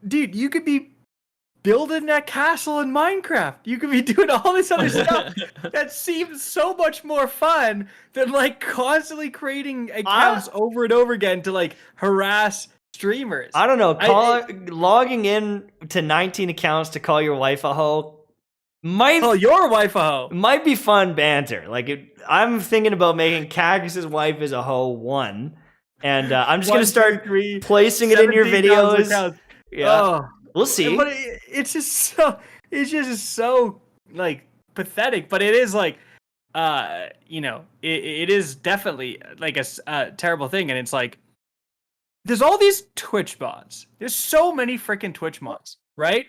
[SPEAKER 4] dude, you could be building that castle in Minecraft. You could be doing all this other stuff that seems so much more fun than like constantly creating accounts over and over again to like harass streamers.
[SPEAKER 2] I don't know. Logging in to 19 accounts to call your wife a hoe
[SPEAKER 4] your wife a hoe
[SPEAKER 2] might be fun banter. Like I'm thinking about making Cactus's wife is a hoe 1, and I'm just gonna start placing it in your videos. Yeah, we'll see.
[SPEAKER 4] But it's just so like pathetic. But it is like, it is definitely like a terrible thing. And it's like, there's all these Twitch bots. There's so many freaking Twitch mods, right?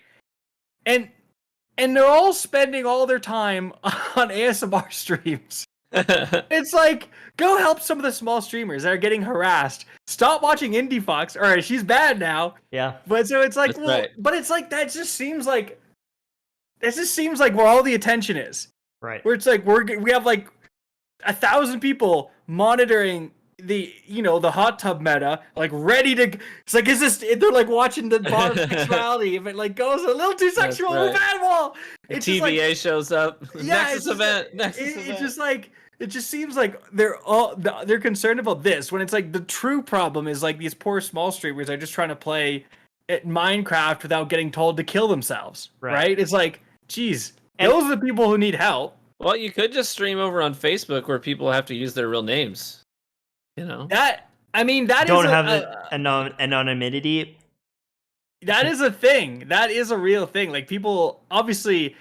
[SPEAKER 4] And they're all spending all their time on ASMR streams. It's like, go help some of the small streamers that are getting harassed. Stop watching Indie Fox. All right, she's bad now.
[SPEAKER 2] Yeah.
[SPEAKER 4] But so it's like, but it's like that just seems like where all the attention is.
[SPEAKER 2] Right.
[SPEAKER 4] Where it's like we have like 1,000 people monitoring the hot tub meta, like ready to. It's like, they're like watching the bar of sexuality. If it like goes a little too sexual, bad wall. It's
[SPEAKER 3] TVA like, shows up.
[SPEAKER 4] Yeah,
[SPEAKER 3] Nexus event.
[SPEAKER 4] It's just like. It just seems like they're concerned about this, when it's like the true problem is like these poor small streamers are just trying to play at Minecraft without getting told to kill themselves, right? It's like, geez, those are the people who need help.
[SPEAKER 3] Well, you could just stream over on Facebook where people have to use their real names.
[SPEAKER 2] Don't
[SPEAKER 3] have
[SPEAKER 2] anonymity.
[SPEAKER 4] That is a thing. That is a real thing. Like, people, obviously,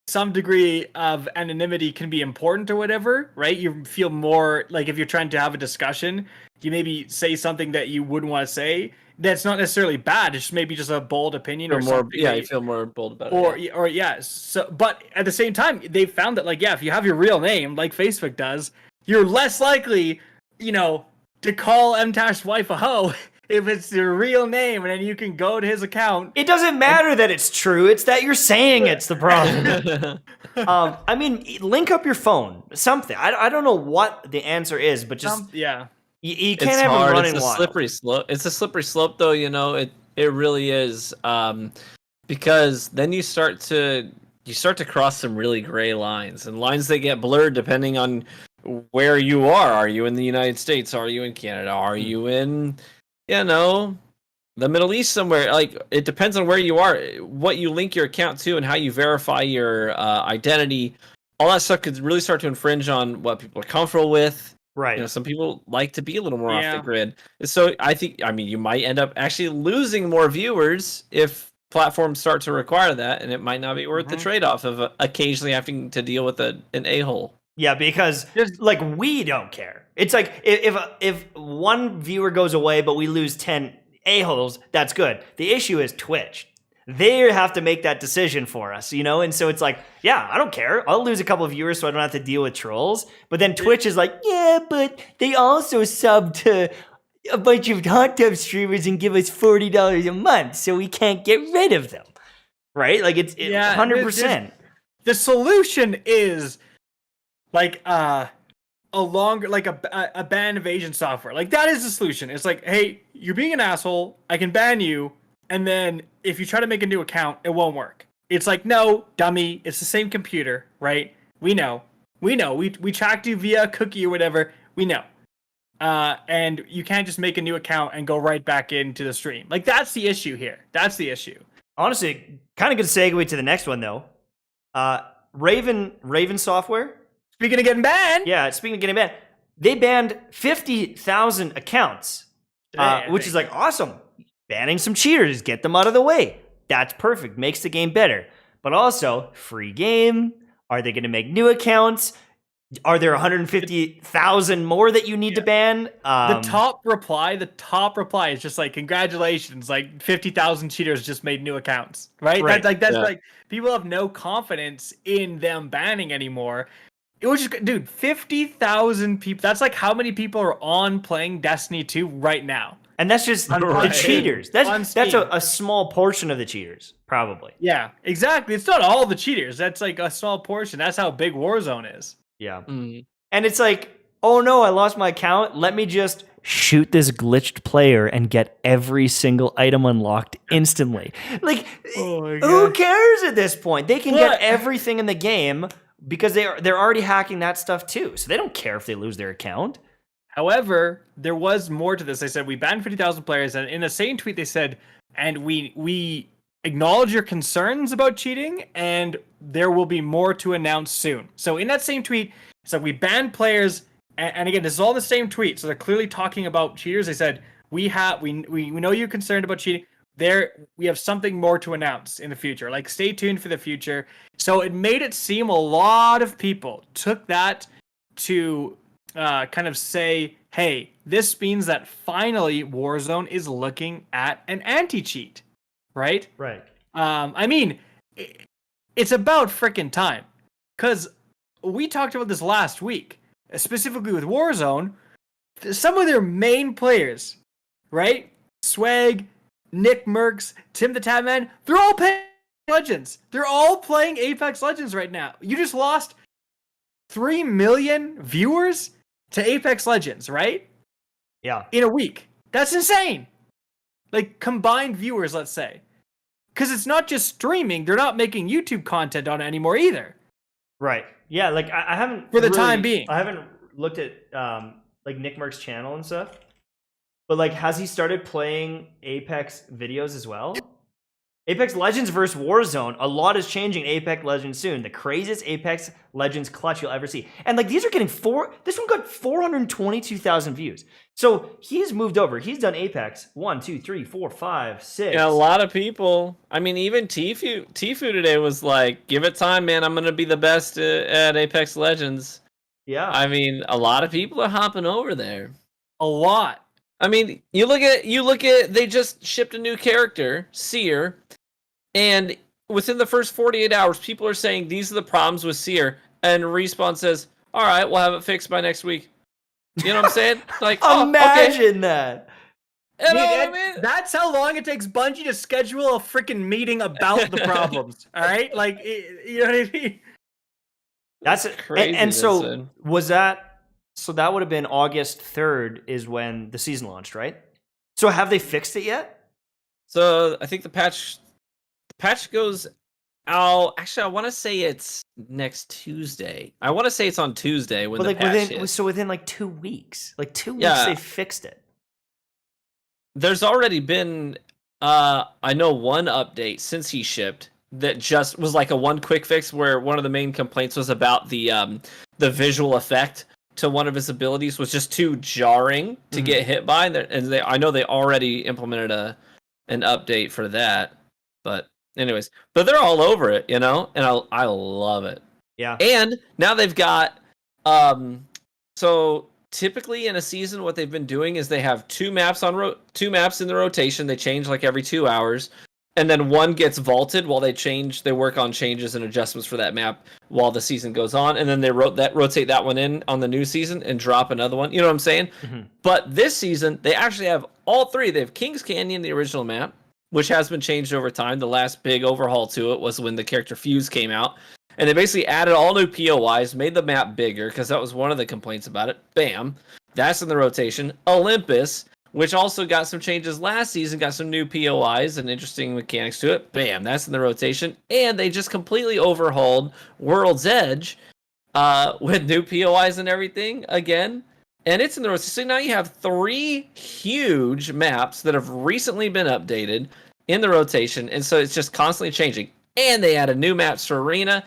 [SPEAKER 4] some degree of anonymity can be important or whatever, right? You feel more like if you're trying to have a discussion, you maybe say something that you wouldn't want to say. That's not necessarily bad. It's maybe just a bold opinion or
[SPEAKER 3] more.
[SPEAKER 4] Something.
[SPEAKER 3] Yeah, you feel more bold about it.
[SPEAKER 4] So, but at the same time, they found that like, if you have your real name, like Facebook does, you're less likely, to call Mtashed's wife a hoe. If it's your real name, and then you can go to his account.
[SPEAKER 2] It doesn't matter that it's true. It's that you're saying it's the problem. Link up your phone. Something. I don't know what the answer is, but just you can't have it running wild.
[SPEAKER 3] It's a slippery slope. It's a slippery slope, though. It really is, because then you start to cross some really gray lines, and lines that get blurred depending on where you are. Are you in the United States? Are you in Canada? Are you in the Middle East somewhere? Like, it depends on where you are, what you link your account to, and how you verify your identity. All that stuff could really start to infringe on what people are comfortable with.
[SPEAKER 2] Right.
[SPEAKER 3] Some people like to be a little more off the grid. So I think, you might end up actually losing more viewers if platforms start to require that, and it might not be worth the trade-off of occasionally having to deal with an a-hole.
[SPEAKER 2] Yeah, because like we don't care. It's like if one viewer goes away, but we lose 10 a-holes, that's good. The issue is Twitch. They have to make that decision for us, you know? And so it's like, yeah, I don't care. I'll lose a couple of viewers so I don't have to deal with trolls. But then Twitch is like, yeah, but they also sub to a bunch of hot tub streamers and give us $40 a month, so we can't get rid of them. Right? Like it's 100%.
[SPEAKER 4] The solution is like a longer, like a ban evasion software. Like that is the solution. It's like, hey, you're being an asshole. I can ban you. And then if you try to make a new account, it won't work. It's like, no, dummy. It's the same computer, right? We know. We tracked you via a cookie or whatever. We know. And you can't just make a new account and go right back into the stream. Like that's the issue here. That's the issue.
[SPEAKER 2] Honestly, kind of good segue to the next one though. Raven Software.
[SPEAKER 4] Speaking of getting banned.
[SPEAKER 2] Yeah, speaking of getting banned, they banned 50,000 accounts, which is like awesome. Banning some cheaters, get them out of the way. That's perfect, makes the game better. But also, free game. Are they going to make new accounts? Are there 150,000 more that you need to ban?
[SPEAKER 4] The top reply is just like, congratulations, like 50,000 cheaters just made new accounts, right? That's like people have no confidence in them banning anymore. It was just, dude, 50,000 people. That's like how many people are on playing Destiny 2 right now.
[SPEAKER 2] And that's just the cheaters. That's a small portion of the cheaters, probably.
[SPEAKER 4] Yeah, exactly. It's not all the cheaters. That's like a small portion. That's how big Warzone is.
[SPEAKER 2] Yeah. Mm. And it's like, oh no, I lost my account. Let me just shoot this glitched player and get every single item unlocked instantly. Like, who cares at this point? They can get everything in the game because they're already hacking that stuff too. So they don't care if they lose their account.
[SPEAKER 4] However, there was more to this. They said we banned 50,000 players, and in the same tweet they said, and we acknowledge your concerns about cheating, and there will be more to announce soon. So in that same tweet, so we banned players, and again, this is all the same tweet. So they're clearly talking about cheaters. They said we know you're concerned about cheating. We have something more to announce in the future. Like stay tuned for the future. So it made it seem a lot of people took that to kind of say, hey, this means that finally Warzone is looking at an anti-cheat, right?
[SPEAKER 2] Right.
[SPEAKER 4] I mean, it's about freaking time. Because we talked about this last week, specifically with Warzone. Some of their main players, right? Swag, Nick Mercs, Tim the Tatman, they're all playing Legends. They're all playing Apex Legends right now. You just lost 3 million viewers to Apex Legends, right?
[SPEAKER 2] Yeah.
[SPEAKER 4] In a week. That's insane. Like, combined viewers, let's say. Because it's not just streaming. They're not making YouTube content on it anymore either.
[SPEAKER 2] Right. Yeah, like, I haven't...
[SPEAKER 4] For the time being.
[SPEAKER 2] I haven't looked at, like, Nick Merck's channel and stuff. But, like, has he started playing Apex videos as well? Apex Legends versus Warzone. A lot is changing in Apex Legends soon. The craziest Apex Legends clutch you'll ever see. And like these are getting this one got 422,000 views. So he's moved over. He's done Apex 1, 2, 3, 4, 5, 6.
[SPEAKER 3] Yeah, a lot of people. I mean, even Tfue today was like, give it time, man. I'm gonna be the best at Apex Legends.
[SPEAKER 2] Yeah.
[SPEAKER 3] I mean, a lot of people are hopping over there.
[SPEAKER 4] A lot.
[SPEAKER 3] I mean, you look at they just shipped a new character, Seer, and within the first 48 hours, people are saying these are the problems with Seer, and Respawn says, "All right, we'll have it fixed by next week." You know what I'm saying? Like,
[SPEAKER 2] imagine that.
[SPEAKER 4] You know what I mean? That's how long it takes Bungie to schedule a freaking meeting about the problems. All right, like you know what I mean?
[SPEAKER 2] That's crazy. And so was that? So that would have been August 3rd is when the season launched, right? So have they fixed it yet?
[SPEAKER 3] So I think the patch goes out. Actually, I want to say it's next Tuesday. I want to say it's on Tuesday when the patch hits.
[SPEAKER 2] So within like 2 weeks. Like 2 weeks they fixed it.
[SPEAKER 3] There's already been I know one update since he shipped that just was like a one quick fix where one of the main complaints was about the visual effect to one of his abilities was just too jarring to get hit by, and I know they already implemented an update for that. But anyways, but they're all over it, you know, and I love it.
[SPEAKER 2] Yeah.
[SPEAKER 3] And now they've got So typically in a season, what they've been doing is they have two maps in the rotation. They change like every 2 hours, and then one gets vaulted while they work on changes and adjustments for that map while the season goes on, and then they rotate that one in on the new season and drop another one. You know what I'm saying? Mm-hmm. But this season, they actually have all three. They have Kings Canyon, the original map, which has been changed over time. The last big overhaul to it was when the character Fuse came out. And they basically added all new POIs, made the map bigger, because that was one of the complaints about it. Bam. That's in the rotation. Olympus, which also got some changes last season, got some new POIs and interesting mechanics to it. Bam. That's in the rotation. And they just completely overhauled World's Edge with new POIs and everything again. And it's in the rotation. So now you have 3 huge maps that have recently been updated in the rotation. And so it's just constantly changing. And they added new maps for Arena.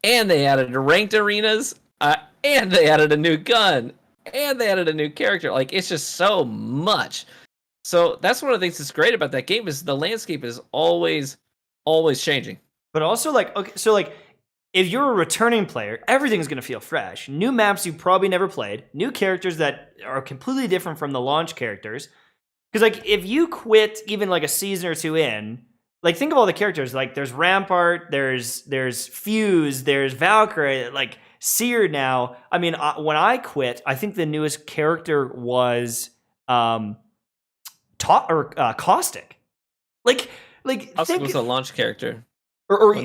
[SPEAKER 3] And they added ranked arenas, and they added a new gun, and they added a new character. Like, it's just so much. So that's one of the things that's great about that game is the landscape is always changing.
[SPEAKER 2] But also, like, okay, so like, if you're a returning player, everything's gonna feel fresh. New maps you probably never played, new characters that are completely different from the launch characters. Because like, if you quit even like a season or two in. Like, think of all the characters. Like, there's Rampart, there's Fuse, there's Valkyrie, like, Seer now. I mean, when I quit, I think the newest character was Caustic. Like
[SPEAKER 3] Caustic was a launch character.
[SPEAKER 2] Or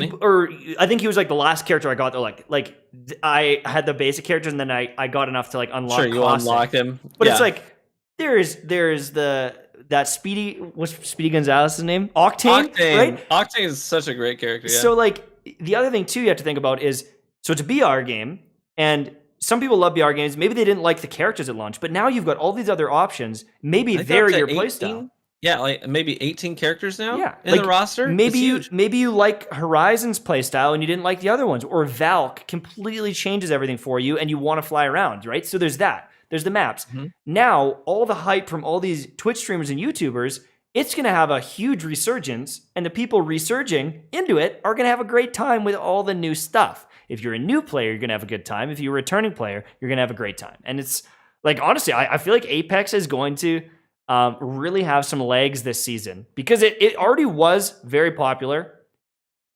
[SPEAKER 2] I think he was, like, the last character I got. Like I had the basic characters, and then I got enough to, like, unlock
[SPEAKER 3] Caustic.
[SPEAKER 2] Caustic.
[SPEAKER 3] Unlocked him.
[SPEAKER 2] But it's like, there's that Speedy, what's Speedy Gonzalez's name? Octane, right?
[SPEAKER 3] Octane is such a great character, yeah.
[SPEAKER 2] So, like, the other thing, too, you have to think about is, so it's a BR game, and some people love BR games. Maybe they didn't like the characters at launch, but now you've got all these other options. Maybe they're your playstyle.
[SPEAKER 3] Yeah, like maybe 18 characters now in
[SPEAKER 2] like,
[SPEAKER 3] the roster.
[SPEAKER 2] Maybe you like Horizon's playstyle and you didn't like the other ones, or Valk completely changes everything for you and you want to fly around, right? So there's that. There's the maps. Mm-hmm. Now, all the hype from all these Twitch streamers and YouTubers, it's going to have a huge resurgence, and the people resurging into it are going to have a great time with all the new stuff. If you're a new player, you're going to have a good time. If you're a returning player, you're going to have a great time. And it's, like, honestly, I feel like Apex is going to really have some legs this season, because it already was very popular,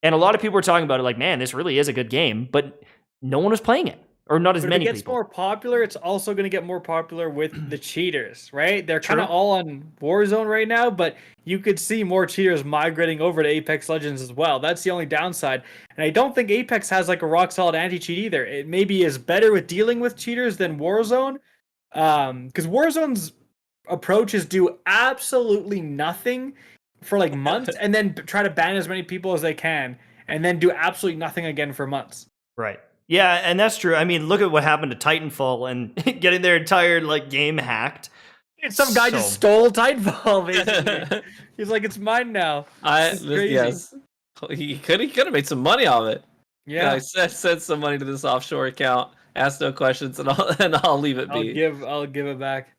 [SPEAKER 2] and a lot of people were talking about it like, man, this really is a good game, but no one was playing it. Or not as many people. If it gets
[SPEAKER 4] more popular, it's also going to get more popular with the cheaters, right? They're kind of all on Warzone right now, but you could see more cheaters migrating over to Apex Legends as well. That's the only downside. And I don't think Apex has like a rock-solid anti-cheat either. It maybe is better with dealing with cheaters than Warzone, because Warzone's approach is do absolutely nothing for like months and then try to ban as many people as they can, and then do absolutely nothing again for months.
[SPEAKER 2] Right. Yeah, and that's true. I mean, look at what happened to Titanfall and getting their entire like game hacked.
[SPEAKER 4] Some guy just stole Titanfall, basically. He's like, it's mine now.
[SPEAKER 3] Yes. He could have made some money off it.
[SPEAKER 4] Yeah.
[SPEAKER 3] I sent some money to this offshore account, ask no questions, and I'll leave it be.
[SPEAKER 4] I'll give it back.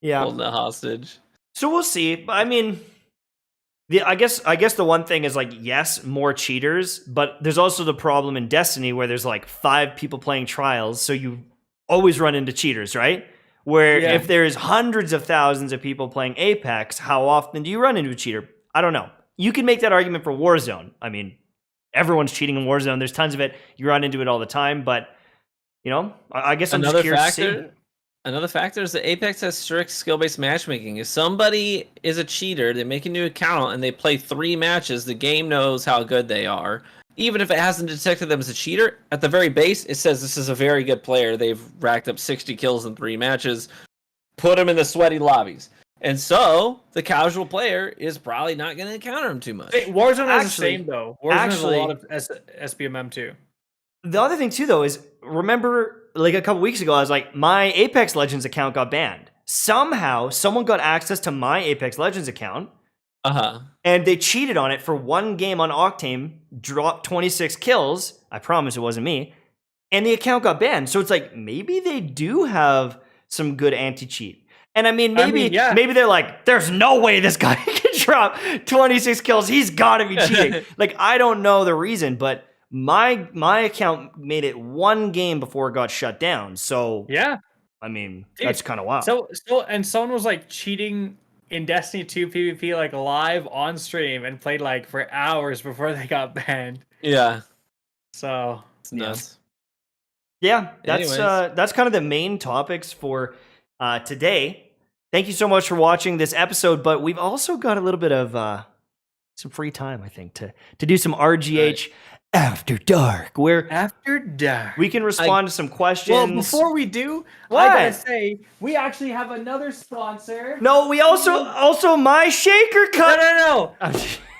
[SPEAKER 2] Yeah.
[SPEAKER 3] Holding it hostage.
[SPEAKER 2] So we'll see. I mean, I guess the one thing is, like, yes, more cheaters, but there's also the problem in Destiny where there's like 5 people playing trials, so you always run into cheaters, right? Where if there's hundreds of thousands of people playing Apex, how often do you run into a cheater? I don't know. You can make that argument for Warzone. I mean, everyone's cheating in Warzone. There's tons of it. You run into it all the time, but you know, I guess I'm just curious to see.
[SPEAKER 3] Another factor is that Apex has strict skill-based matchmaking. If somebody is a cheater, they make a new account and they play 3 matches, the game knows how good they are. Even if it hasn't detected them as a cheater, at the very base, it says this is a very good player. They've racked up 60 kills in 3 matches. Put them in the sweaty lobbies. And so, the casual player is probably not going to encounter them too much.
[SPEAKER 4] Hey, Warzone has the same, though. Warzone has a lot of SBMM, too.
[SPEAKER 2] The other thing, too, though, is, remember, like a couple weeks ago, I was like, my Apex Legends account got banned. Somehow, someone got access to my Apex Legends account, and they cheated on it for 1 game on Octane, dropped 26 kills. I promise it wasn't me. And the account got banned. So it's like, maybe they do have some good anti-cheat. And I mean, maybe they're like, there's no way this guy can drop 26 kills. He's got to be cheating. Like, I don't know the reason, but My account made it one game before it got shut down. So
[SPEAKER 4] Yeah.
[SPEAKER 2] I mean,
[SPEAKER 4] Dude,
[SPEAKER 2] that's kind of wild.
[SPEAKER 4] So and someone was like cheating in Destiny 2 PvP like live on stream and played like for hours before they got banned.
[SPEAKER 3] Yeah,
[SPEAKER 4] So
[SPEAKER 3] it's nuts.
[SPEAKER 2] Yeah,
[SPEAKER 3] Anyways.
[SPEAKER 2] that's kind of the main topics for today. Thank you so much for watching this episode, but we've also got a little bit of some free time, I think, to do some RGH After Dark, where
[SPEAKER 4] After Dark.
[SPEAKER 2] we can respond to some questions.
[SPEAKER 4] Well, before we do,
[SPEAKER 2] What?
[SPEAKER 4] I gotta say, we actually have another sponsor.
[SPEAKER 2] No, we also my shaker cut.
[SPEAKER 4] No.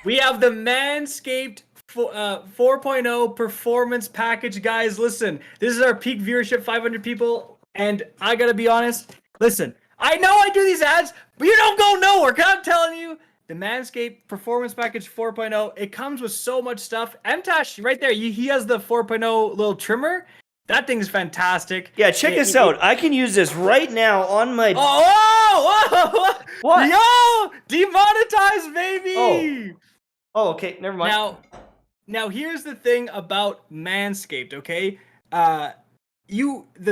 [SPEAKER 4] We have the Manscaped 4.0 performance package, guys. Listen, this is our peak viewership, 500 people, and I gotta be honest. Listen, I know I do these ads, but you don't go nowhere. 'Cause I'm telling you, the Manscaped Performance Package 4.0, it comes with so much stuff. Mtash, right there, he has the 4.0 little trimmer. That thing's fantastic.
[SPEAKER 2] Yeah, check this out. I can use this right now on my.
[SPEAKER 4] Oh!
[SPEAKER 2] What?
[SPEAKER 4] Yo! Demonetized, baby!
[SPEAKER 2] Oh, okay. Never mind.
[SPEAKER 4] Now here's the thing about Manscaped, okay? The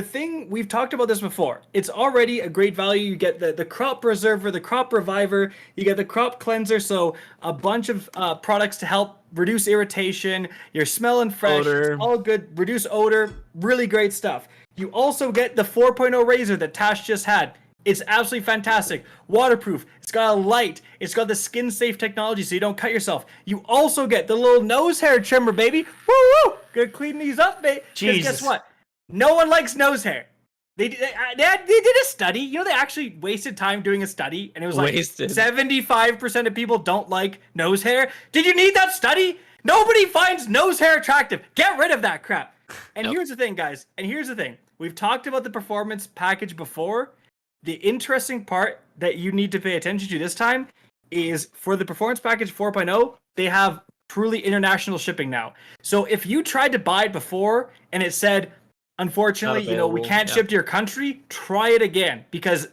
[SPEAKER 4] thing, we've talked about this before. It's already a great value. You get the crop preserver, the crop reviver, you get the crop cleanser, so a bunch of products to help reduce irritation. You're smelling fresh.
[SPEAKER 3] Odor.
[SPEAKER 4] It's all good. Reduce odor. Really great stuff. You also get the 4.0 razor that Tash just had. It's absolutely fantastic. Waterproof. It's got a light. It's got the skin safe technology so you don't cut yourself. You also get the little nose hair trimmer, baby. Woo woo! Gonna clean these up, baby.
[SPEAKER 2] Jesus.
[SPEAKER 4] Guess what? No one likes nose hair. They did a study. You know, they actually wasted time doing a study, and it was like 75% of people don't like nose hair. Did you need that study? Nobody finds nose hair attractive. Get rid of that crap. And here's the thing, guys. And here's the thing. We've talked about the performance package before. The interesting part that you need to pay attention to this time is for the performance package 4.0, they have truly international shipping now. So if you tried to buy it before and it said, unfortunately, we can't ship to your country, try it again, because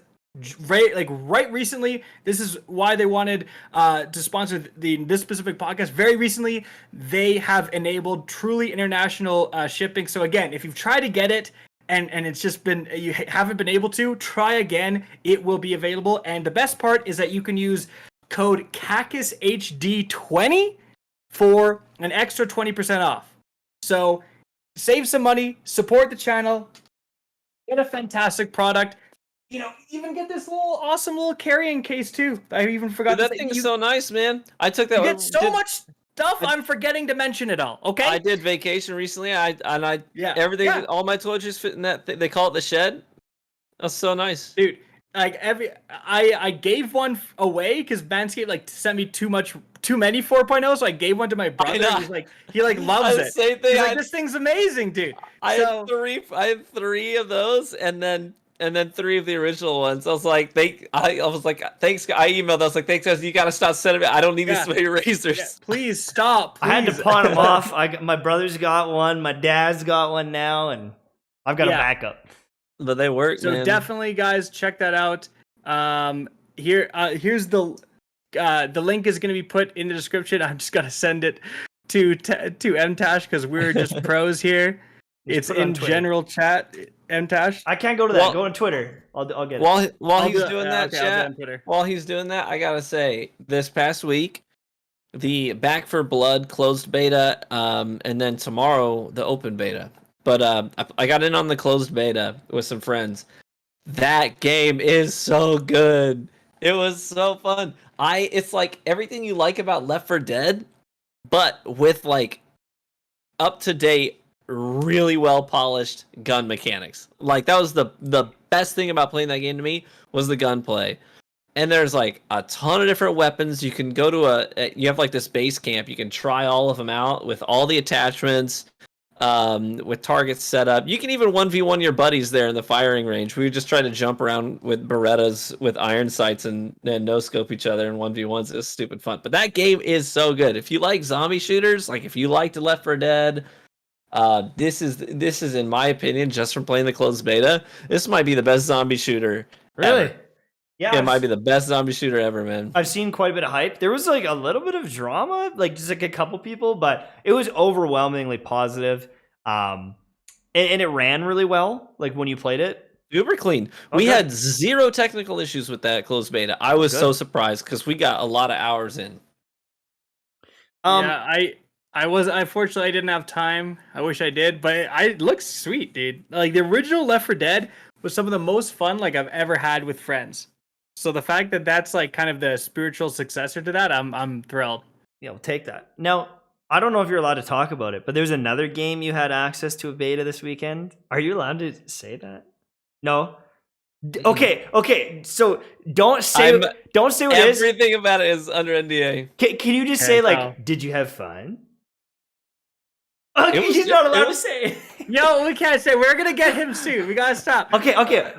[SPEAKER 4] right recently, this is why they wanted to sponsor this specific podcast. Very recently, they have enabled truly international shipping. So again, if you've tried to get it and it's just been, you haven't been able to, try again. It will be available. And the best part is that you can use code KackisHD20 for an extra 20% off. So save some money, support the channel, get a fantastic product. Even get this awesome little carrying case too. I even forgot.
[SPEAKER 3] Dude, that thing is so nice, man. I took that.
[SPEAKER 4] You get so much stuff. I'm forgetting to mention it all. Okay.
[SPEAKER 3] I did vacation recently. Everything.
[SPEAKER 4] Yeah.
[SPEAKER 3] All my toiletries fit in that thing. They call it the shed. That's so nice,
[SPEAKER 4] dude. Like I gave one away because Manscaped sent me too many 4.0, so I gave one to my brother. He loves it.
[SPEAKER 3] Same thing.
[SPEAKER 4] He's like, this thing's amazing, dude.
[SPEAKER 3] I had three of those, and then 3 of the original ones. I was like, thanks. I emailed. I was like, thanks, guys. You gotta stop sending me. I don't need these many razors.
[SPEAKER 4] Yeah, please stop. Please.
[SPEAKER 2] I had to pawn them off. My brother's got one. My dad's got one now, and I've got a backup.
[SPEAKER 3] But they work,
[SPEAKER 4] so
[SPEAKER 3] man.
[SPEAKER 4] Definitely, guys, check that out. Here's the link is gonna be put in the description. I'm just gonna send it to Mtash because we're just pros here. It's in general chat. Mtash.
[SPEAKER 2] I can't go to that. Go on Twitter. I'll get
[SPEAKER 3] it. While he's doing that, I gotta say, this past week, the Back for Blood closed beta, and then tomorrow the open beta. But I got in on the closed beta with some friends. That game is so good. It was so fun. It's like everything you like about Left 4 Dead, but with up to date, really well polished gun mechanics. That was the best thing about playing that game to me was the gunplay. And there's a ton of different weapons. You can go to you have this base camp. You can try all of them out with all the attachments. With targets set up. You can even 1v1 your buddies there in the firing range. We would just try to jump around with Berettas with iron sights and no-scope each other in 1v1s. It was stupid fun. But that game is so good. If you like zombie shooters, if you liked Left 4 Dead, this is in my opinion, just from playing the closed beta, this might be the best zombie shooter
[SPEAKER 2] Really?
[SPEAKER 3] ever.
[SPEAKER 2] Yeah,
[SPEAKER 3] It might be the best zombie shooter ever, man.
[SPEAKER 2] I've seen quite a bit of hype. There was like a little bit of drama, like just like a couple people, but it was overwhelmingly positive. And it ran really well, like when you played it.
[SPEAKER 3] Super clean. We had 0 technical issues with that closed beta. I was so surprised because we got a lot of hours in.
[SPEAKER 4] Yeah, unfortunately I didn't have time. I wish I did, but it looks sweet, dude. Like the original Left 4 Dead was some of the most fun like I've ever had with friends. So the fact that that's like kind of the spiritual successor to that, I'm thrilled.
[SPEAKER 2] Yeah, we'll take that. Now, I don't know if you're allowed to talk about it, but there's another game you had access to a beta this weekend. Are you allowed to say that? No. Okay. So don't say what it is.
[SPEAKER 3] Everything about it is under NDA.
[SPEAKER 2] Can you just say like, did you have fun? Okay, he's not allowed to say.
[SPEAKER 4] Yo, we can't say. We're gonna get him soon. We gotta stop.
[SPEAKER 2] Okay.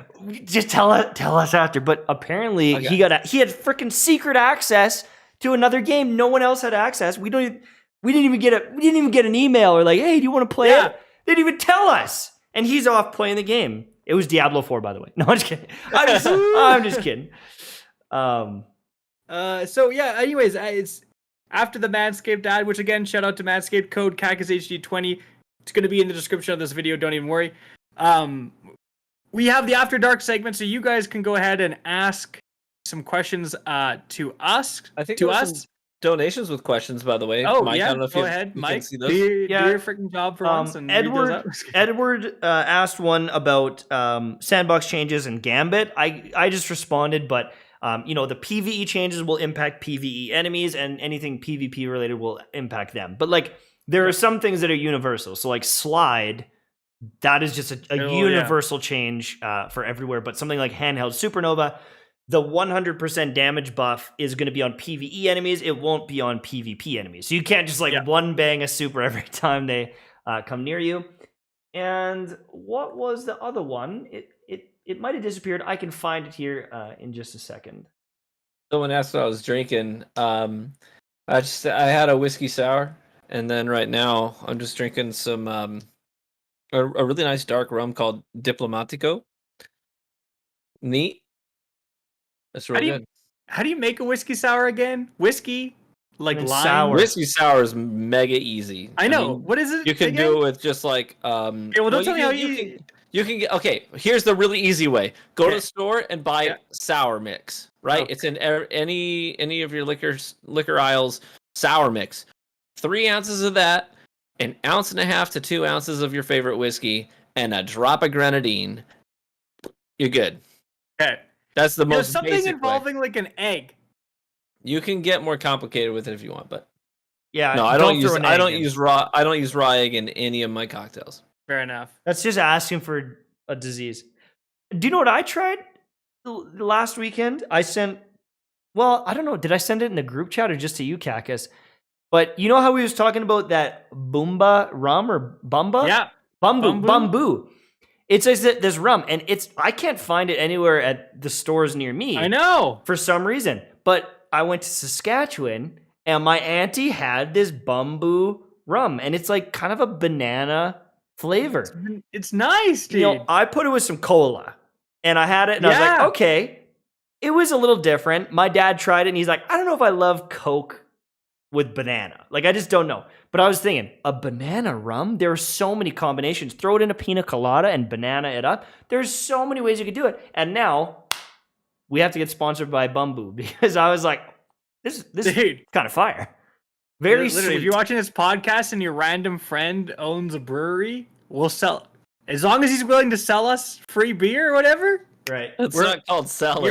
[SPEAKER 2] Just tell us after. But apparently he had freaking secret access to another game. No one else had access. We didn't even get an email or like, hey, do you want to play it? They didn't even tell us. And he's off playing the game. It was Diablo 4, by the way. No, I'm just kidding. I'm just kidding.
[SPEAKER 4] So yeah. Anyways, it's after the Manscaped ad, which again, shout out to Manscaped, code KackisHD20. It's going to be in the description of this video. Don't even worry. We have the After Dark segment, so you guys can go ahead and ask some questions to us.
[SPEAKER 3] I think some donations with questions, by the way.
[SPEAKER 4] Oh,
[SPEAKER 3] Mike,
[SPEAKER 4] yeah.
[SPEAKER 3] I don't know if
[SPEAKER 4] go ahead, Mike.
[SPEAKER 3] Do
[SPEAKER 4] your freaking job for once. And
[SPEAKER 2] Edward asked one about sandbox changes and Gambit. I just responded, but the PvE changes will impact PvE enemies, and anything PvP related will impact them. But like, there are some things that are universal. So like slide, that is just a universal change for everywhere. But something like handheld supernova, the 100% damage buff is going to be on PvE enemies. It won't be on PvP enemies. So you can't just one bang a super every time they come near you. And what was the other one? It might have disappeared. I can find it here in just a second.
[SPEAKER 3] Someone asked what I was drinking. I had a whiskey sour, and then right now I'm just drinking some a really nice dark rum called Diplomatico. Neat. That's really good.
[SPEAKER 4] How do you make a whiskey sour again? Whiskey, like lime.
[SPEAKER 2] Sour.
[SPEAKER 3] Whiskey sour is mega easy.
[SPEAKER 4] I know. What is it?
[SPEAKER 3] You can do it with just like
[SPEAKER 4] don't tell me how
[SPEAKER 3] you can get. Okay, here's the really easy way. Go to the store and buy sour mix. Right, it's in any of your liquor aisles. Sour mix, 3 ounces of that, 1.5 ounces to 2 ounces of your favorite whiskey, and a drop of grenadine. You're good.
[SPEAKER 4] Okay.
[SPEAKER 3] That's the most
[SPEAKER 4] something
[SPEAKER 3] basic
[SPEAKER 4] involving
[SPEAKER 3] way.
[SPEAKER 4] Like an egg.
[SPEAKER 3] You can get more complicated with it if you want, but
[SPEAKER 2] no,
[SPEAKER 3] I don't use raw egg in any of my cocktails.
[SPEAKER 4] Fair enough.
[SPEAKER 2] That's just asking for a disease. Do you know what I tried last weekend? I don't know. Did I send it in the group chat or just to you, Kackis? But you know how we was talking about that Boomba rum or Bumba?
[SPEAKER 4] Yeah.
[SPEAKER 2] Bamboo. It says that there's rum, and I can't find it anywhere at the stores near me.
[SPEAKER 4] I know.
[SPEAKER 2] For some reason. But I went to Saskatchewan, and my auntie had this bamboo rum, and it's like kind of a banana flavor.
[SPEAKER 4] It's nice, dude.
[SPEAKER 2] I put it with some cola, and I had it, and I was like, okay. It was a little different. My dad tried it, and he's like, I don't know if I love Coke with banana. Like, I just don't know. But I was thinking, a banana rum? There are so many combinations. Throw it in a pina colada and banana it up. There's so many ways you could do it. And now we have to get sponsored by Bamboo, because I was like, this is kind of fire. Very sweet.
[SPEAKER 4] If you're watching this podcast and your random friend owns a brewery, we'll sell. As long as he's willing to sell us free beer or whatever.
[SPEAKER 2] Right.
[SPEAKER 3] It's not called selling.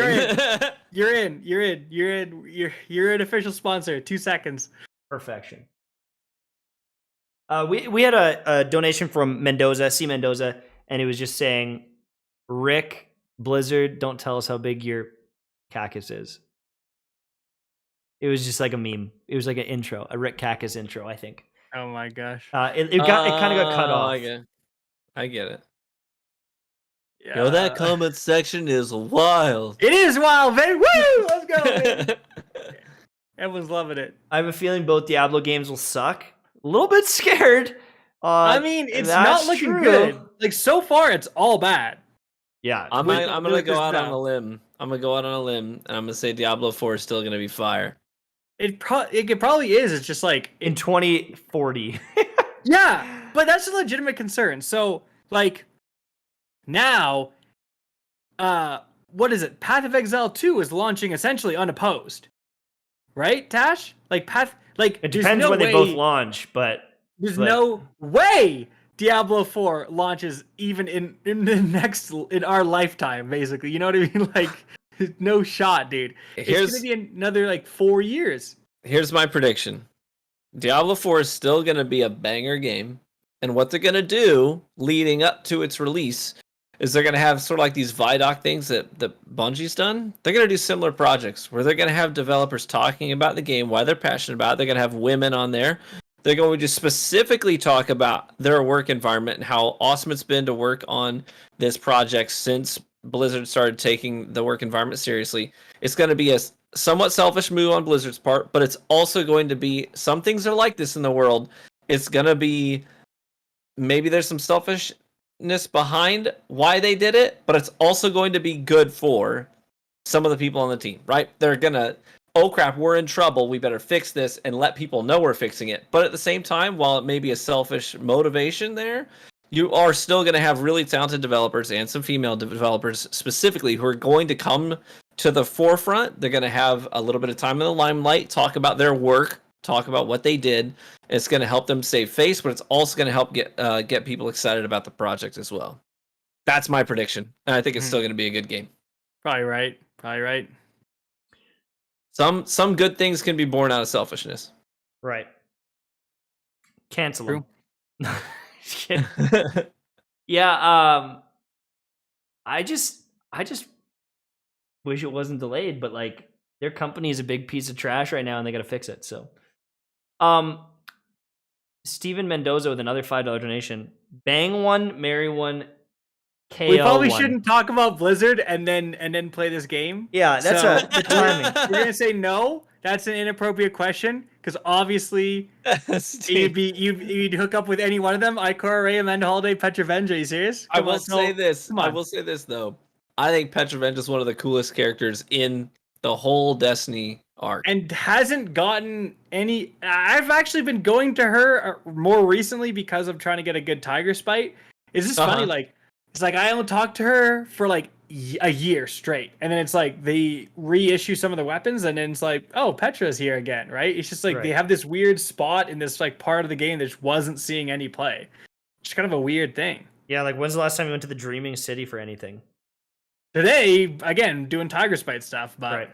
[SPEAKER 4] You're an official sponsor. 2 seconds.
[SPEAKER 2] Perfection. We had a donation from C. Mendoza, and it was just saying, Rick Blizzard, don't tell us how big your Kackis is. It was just like a meme. It was like an intro, a Rick Kackis intro, I think.
[SPEAKER 4] Oh my gosh.
[SPEAKER 2] It kind of got cut off.
[SPEAKER 3] I get it.
[SPEAKER 4] Yeah.
[SPEAKER 3] That comment section is wild.
[SPEAKER 4] It is wild, baby. Woo! Let's go, baby. Everyone's loving it.
[SPEAKER 2] I have a feeling both Diablo games will suck. A little bit scared.
[SPEAKER 4] I mean, it's not looking good. Like, so far, it's all bad.
[SPEAKER 2] Yeah.
[SPEAKER 3] I'm gonna go out on a limb I'm gonna go out on a limb and I'm gonna say Diablo 4 is still gonna be fire.
[SPEAKER 4] It probably is. It's just like
[SPEAKER 2] In 2040.
[SPEAKER 4] yeah, but that's a legitimate concern. So like now, what is it? Path of Exile 2 is launching essentially unopposed, right, Tash? Like
[SPEAKER 2] It depends when they both launch, but
[SPEAKER 4] there's no way Diablo 4 launches even in our lifetime, basically. You know what I mean? Like, no shot, dude. It's gonna be another like 4 years.
[SPEAKER 3] Here's my prediction. Diablo 4 is still gonna be a banger game, and what they're gonna do leading up to its release is they're going to have sort of like these Vidoc things that Bungie's done. They're going to do similar projects where they're going to have developers talking about the game, why they're passionate about it. They're going to have women on there. They're going to specifically talk about their work environment and how awesome it's been to work on this project since Blizzard started taking the work environment seriously. It's going to be a somewhat selfish move on Blizzard's part, but it's also going to be, some things are like this in the world. It's going to be, maybe there's some selfishness behind why they did it, but it's also going to be good for some of the people on the team, right? They're gonna, oh crap, we're in trouble, we better fix this and let people know we're fixing it. But at the same time, while it may be a selfish motivation there, you are still going to have really talented developers and some female developers specifically who are going to come to the forefront. They're going to have a little bit of time in the limelight, talk about their work, talk about what they did. It's going to help them save face, but it's also going to help get people excited about the project as well. That's my prediction, and I think it's still going to be a good game.
[SPEAKER 4] Probably right.
[SPEAKER 3] Some good things can be born out of selfishness.
[SPEAKER 2] Right. Cancel them. Yeah. I just wish it wasn't delayed, but like their company is a big piece of trash right now, and they got to fix it. So, Steven Mendoza with another $5 donation. Bang one, marry one, KO
[SPEAKER 4] we probably
[SPEAKER 2] one.
[SPEAKER 4] shouldn't talk about Blizzard and then play this game.
[SPEAKER 2] Yeah, that's the timing.
[SPEAKER 4] We're gonna say no. That's an inappropriate question because obviously you'd hook up with any one of them. Ikora, Ray, Amanda Holiday, Petravenja. Are you serious?
[SPEAKER 3] I will say this though. I think Petravenja is one of the coolest characters in the whole Destiny arc, and
[SPEAKER 4] hasn't gotten any. I've actually been going to her more recently because of trying to get a good tiger spite. Is this funny? Like, it's like I only talked to her for like a year straight, and then it's like they reissue some of the weapons, and then it's like, oh, Petra's here again, right? It's just like they have this weird spot in this like part of the game that just wasn't seeing any play. It's kind of a weird thing.
[SPEAKER 2] Yeah, like when's the last time you went to the Dreaming City for anything?
[SPEAKER 4] Today, again, doing tiger spite stuff, but
[SPEAKER 2] right.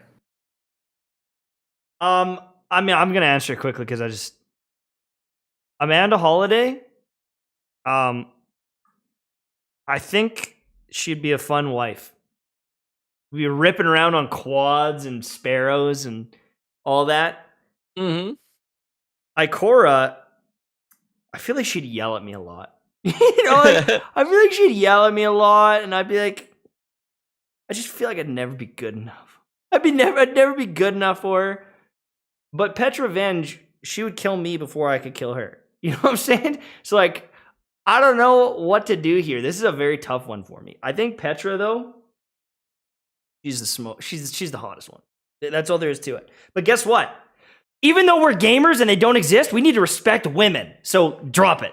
[SPEAKER 2] I mean, I'm gonna answer it quickly because Amanda Holiday. I think she'd be a fun wife. We'd be ripping around on quads and sparrows and all that.
[SPEAKER 3] Mm-hmm.
[SPEAKER 2] Ikora, I feel like she'd yell at me a lot. You know, like, I feel like she'd yell at me a lot, and I'd be like, I just feel like I'd never be good enough. I'd never be good enough for her. But Petravenja, she would kill me before I could kill her. You know what I'm saying? So like, I don't know what to do here. This is a very tough one for me. I think Petra though, she's the hottest one. That's all there is to it. But guess what? Even though we're gamers and they don't exist, we need to respect women. So drop it.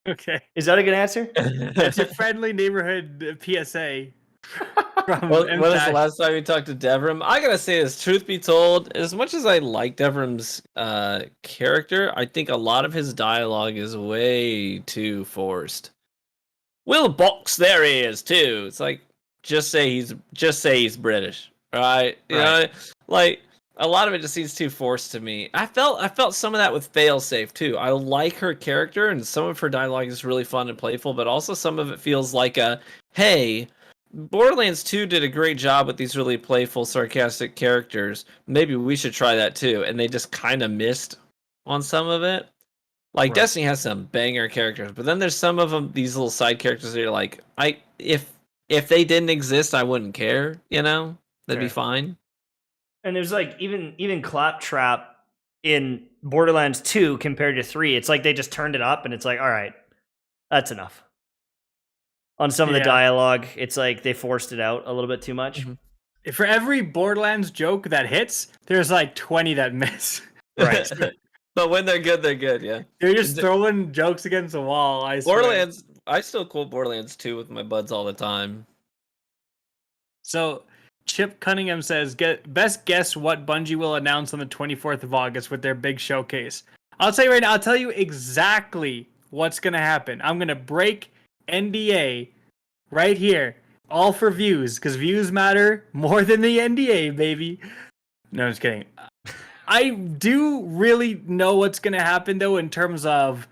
[SPEAKER 4] Okay.
[SPEAKER 2] Is that a good answer?
[SPEAKER 4] It's a friendly neighborhood PSA.
[SPEAKER 3] When was the last time you talked to Devrim? I gotta say this, truth be told, as much as I like Devrim's character, I think a lot of his dialogue is way too forced. Will Box, there he is too. It's like just say he's British, right? You know, like a lot of it just seems too forced to me. I felt some of that with Failsafe too. I like her character and some of her dialogue is really fun and playful, but also some of it feels like hey, Borderlands 2 did a great job with these really playful, sarcastic characters. Maybe we should try that too. And they just kind of missed on some of it. Like Destiny has some banger characters, but then there's some of them, these little side characters that are like, if they didn't exist, I wouldn't care. You know, that'd be fine.
[SPEAKER 2] And there's like even Claptrap in Borderlands 2 compared to 3. It's like they just turned it up, and it's like, all right, that's enough. on some of the
[SPEAKER 4] Yeah.
[SPEAKER 2] dialogue. It's like they forced it out a little bit too much.
[SPEAKER 4] For every Borderlands joke that hits, there's like 20 that miss.
[SPEAKER 2] Right.
[SPEAKER 3] But when they're good, yeah.
[SPEAKER 4] They're just throwing jokes against the wall. I swear.
[SPEAKER 3] Borderlands, I still quote Borderlands 2 with my buds all the time.
[SPEAKER 4] So Chip Cunningham says, best guess what Bungie will announce on the 24th of August with their big showcase. I'll tell you right now, I'll tell you exactly what's going to happen. I'm going to break NDA right here. All for views, because views matter more than the NDA, baby. No, I'm just kidding. I do really know what's going to happen, though, in terms of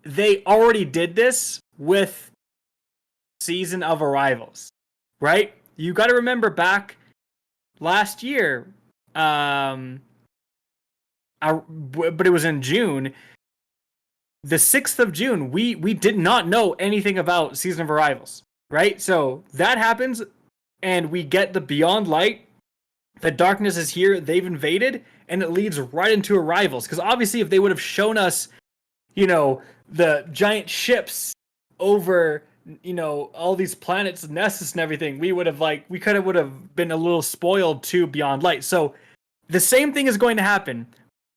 [SPEAKER 4] they already did this with Season of Arrivals, right? You got to remember back last year, but it was in June. The 6th of June, we did not know anything about Season of Arrivals, right? So that happens, and we get the Beyond Light. The darkness is here. They've invaded, and it leads right into Arrivals. Because obviously, if they would have shown us, the giant ships over, all these planets, Nessus and everything, we would have been a little spoiled to Beyond Light. So the same thing is going to happen.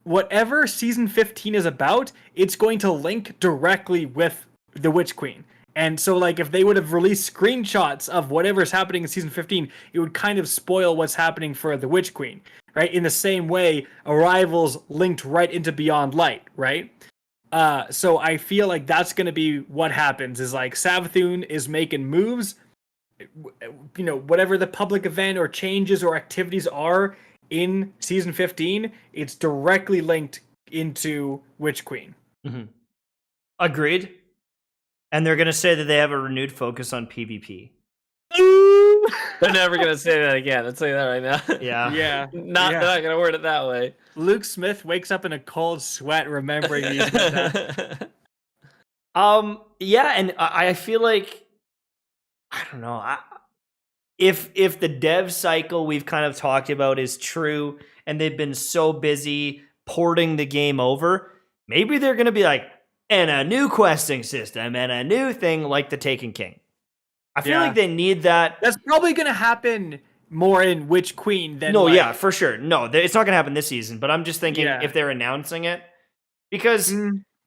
[SPEAKER 4] Whatever Season 15 is about, it's going to link directly with the Witch Queen. And so, if they would have released screenshots of whatever's happening in Season 15, it would kind of spoil what's happening for the Witch Queen, right? In the same way, Arrivals linked right into Beyond Light, right? So I feel like that's going to be what happens, is Savathun is making moves, whatever the public event or changes or activities are in Season 15, it's directly linked into Witch Queen.
[SPEAKER 2] Mm-hmm. Agreed. And they're going to say that they have a renewed focus on PvP.
[SPEAKER 3] They're never going to say that again. I'll tell you that right now.
[SPEAKER 2] Yeah.
[SPEAKER 4] Yeah.
[SPEAKER 3] They're not going to word it that way.
[SPEAKER 4] Luke Smith wakes up in a cold sweat remembering these.
[SPEAKER 2] Yeah, and I feel like, I don't know, if the dev cycle we've kind of talked about is true, and they've been so busy porting the game over, maybe they're going to be like, and a new questing system, and a new thing like the Taken King. I feel like they need that.
[SPEAKER 4] That's probably going to happen more in Witch Queen than...
[SPEAKER 2] No, yeah, for sure. No, it's not going to happen this season, but I'm just thinking if they're announcing it. Because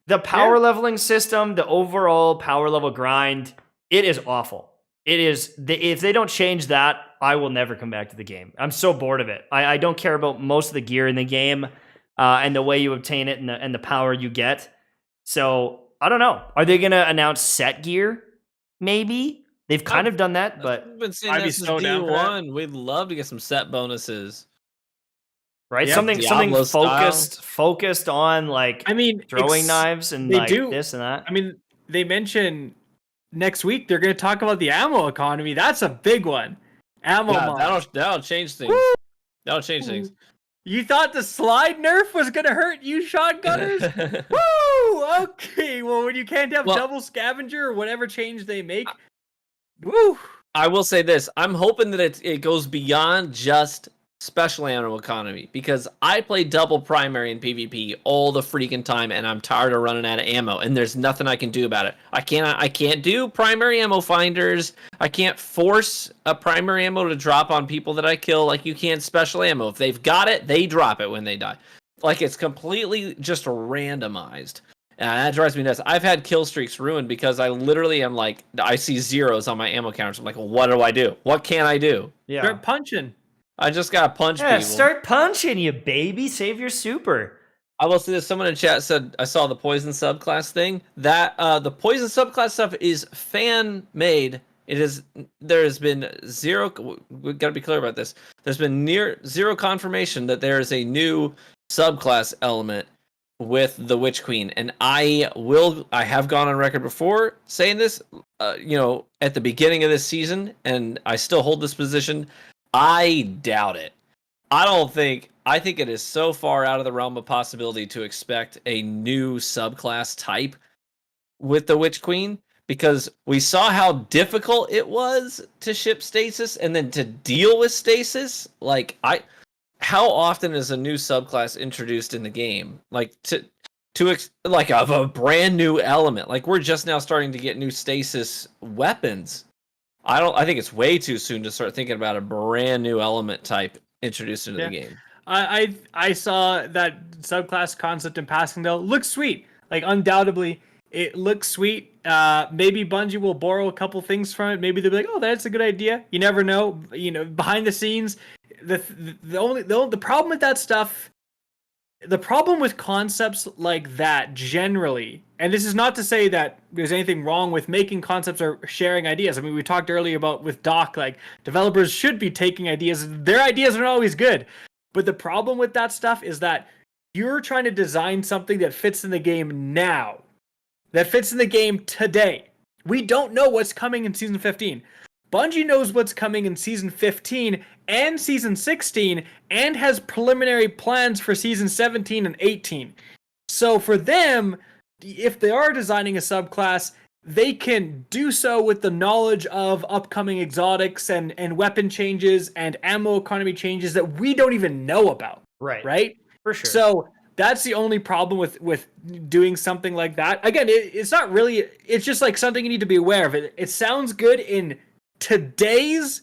[SPEAKER 2] the power leveling system, the overall power level grind, it is awful. It is. If they don't change that, I will never come back to the game. I'm so bored of it. I don't care about most of the gear in the game and the way you obtain it and the power you get. So, I don't know. Are they going to announce set gear? Maybe. They've kind of done that, but...
[SPEAKER 3] I've been saying that since D1. We'd love to get some set bonuses.
[SPEAKER 2] Right? Something focused on, throwing knives and, this and that.
[SPEAKER 4] I mean, they mention next week they're going to talk about the ammo economy. That's a big one.
[SPEAKER 3] That'll change things.
[SPEAKER 4] Woo!
[SPEAKER 3] That'll change things.
[SPEAKER 4] You thought the slide nerf was going to hurt you shotgunners? Woo! Okay, well, when you can't have double scavenger or whatever change they make, woo!
[SPEAKER 3] I will say this. I'm hoping that it goes beyond just special ammo economy, because I play double primary in PvP all the freaking time, and I'm tired of running out of ammo, and there's nothing I can do about it. I can't do primary ammo finders. I can't force a primary ammo to drop on people that I kill like you can special ammo. If they've got it, they drop it when they die. It's completely just randomized. And that drives me nuts. I've had kill streaks ruined because I literally am I see zeros on my ammo counters. I'm like, well, what do I do? What can I do?
[SPEAKER 2] Yeah.
[SPEAKER 4] Start punching.
[SPEAKER 3] I just gotta punch people.
[SPEAKER 2] Start punching, you baby. Save your super.
[SPEAKER 3] I will say this. Someone in chat said, I saw the poison subclass thing. That the poison subclass stuff is fan-made. There has been zero... We've got to be clear about this. There's been near zero confirmation that there is a new subclass element with the Witch Queen. And I have gone on record before saying this, at the beginning of this season, and I still hold this position. I doubt it. I think it is so far out of the realm of possibility to expect a new subclass type with the Witch Queen, because we saw how difficult it was to ship stasis and then to deal with stasis. How often is a new subclass introduced in the game? like of a brand new element. Like we're just now starting to get new stasis weapons. I think it's way too soon to start thinking about a brand new element type introduced into the game.
[SPEAKER 4] I saw that subclass concept in passing though. Looks sweet. Like undoubtedly it looks sweet. Maybe Bungie will borrow a couple things from it. Maybe they'll be like, "Oh, that's a good idea." You never know. You know, behind the scenes, the problem with that stuff, the problem with concepts like that generally, and this is not to say that there's anything wrong with making concepts or sharing ideas. I mean, we talked earlier about with Doc, like developers should be taking ideas. Their ideas are not always good. But the problem with that stuff is that you're trying to design something that fits in the game now, that fits in the game today. We don't know what's coming in Season 15. Bungie knows what's coming in Season 15 and Season 16 and has preliminary plans for Season 17 and 18. So for them, if they are designing a subclass, they can do so with the knowledge of upcoming exotics and weapon changes and ammo economy changes that we don't even know about. Right?
[SPEAKER 2] For sure.
[SPEAKER 4] So that's the only problem with doing something like that. Again, it's not really, it's just like something you need to be aware of. It sounds good in today's,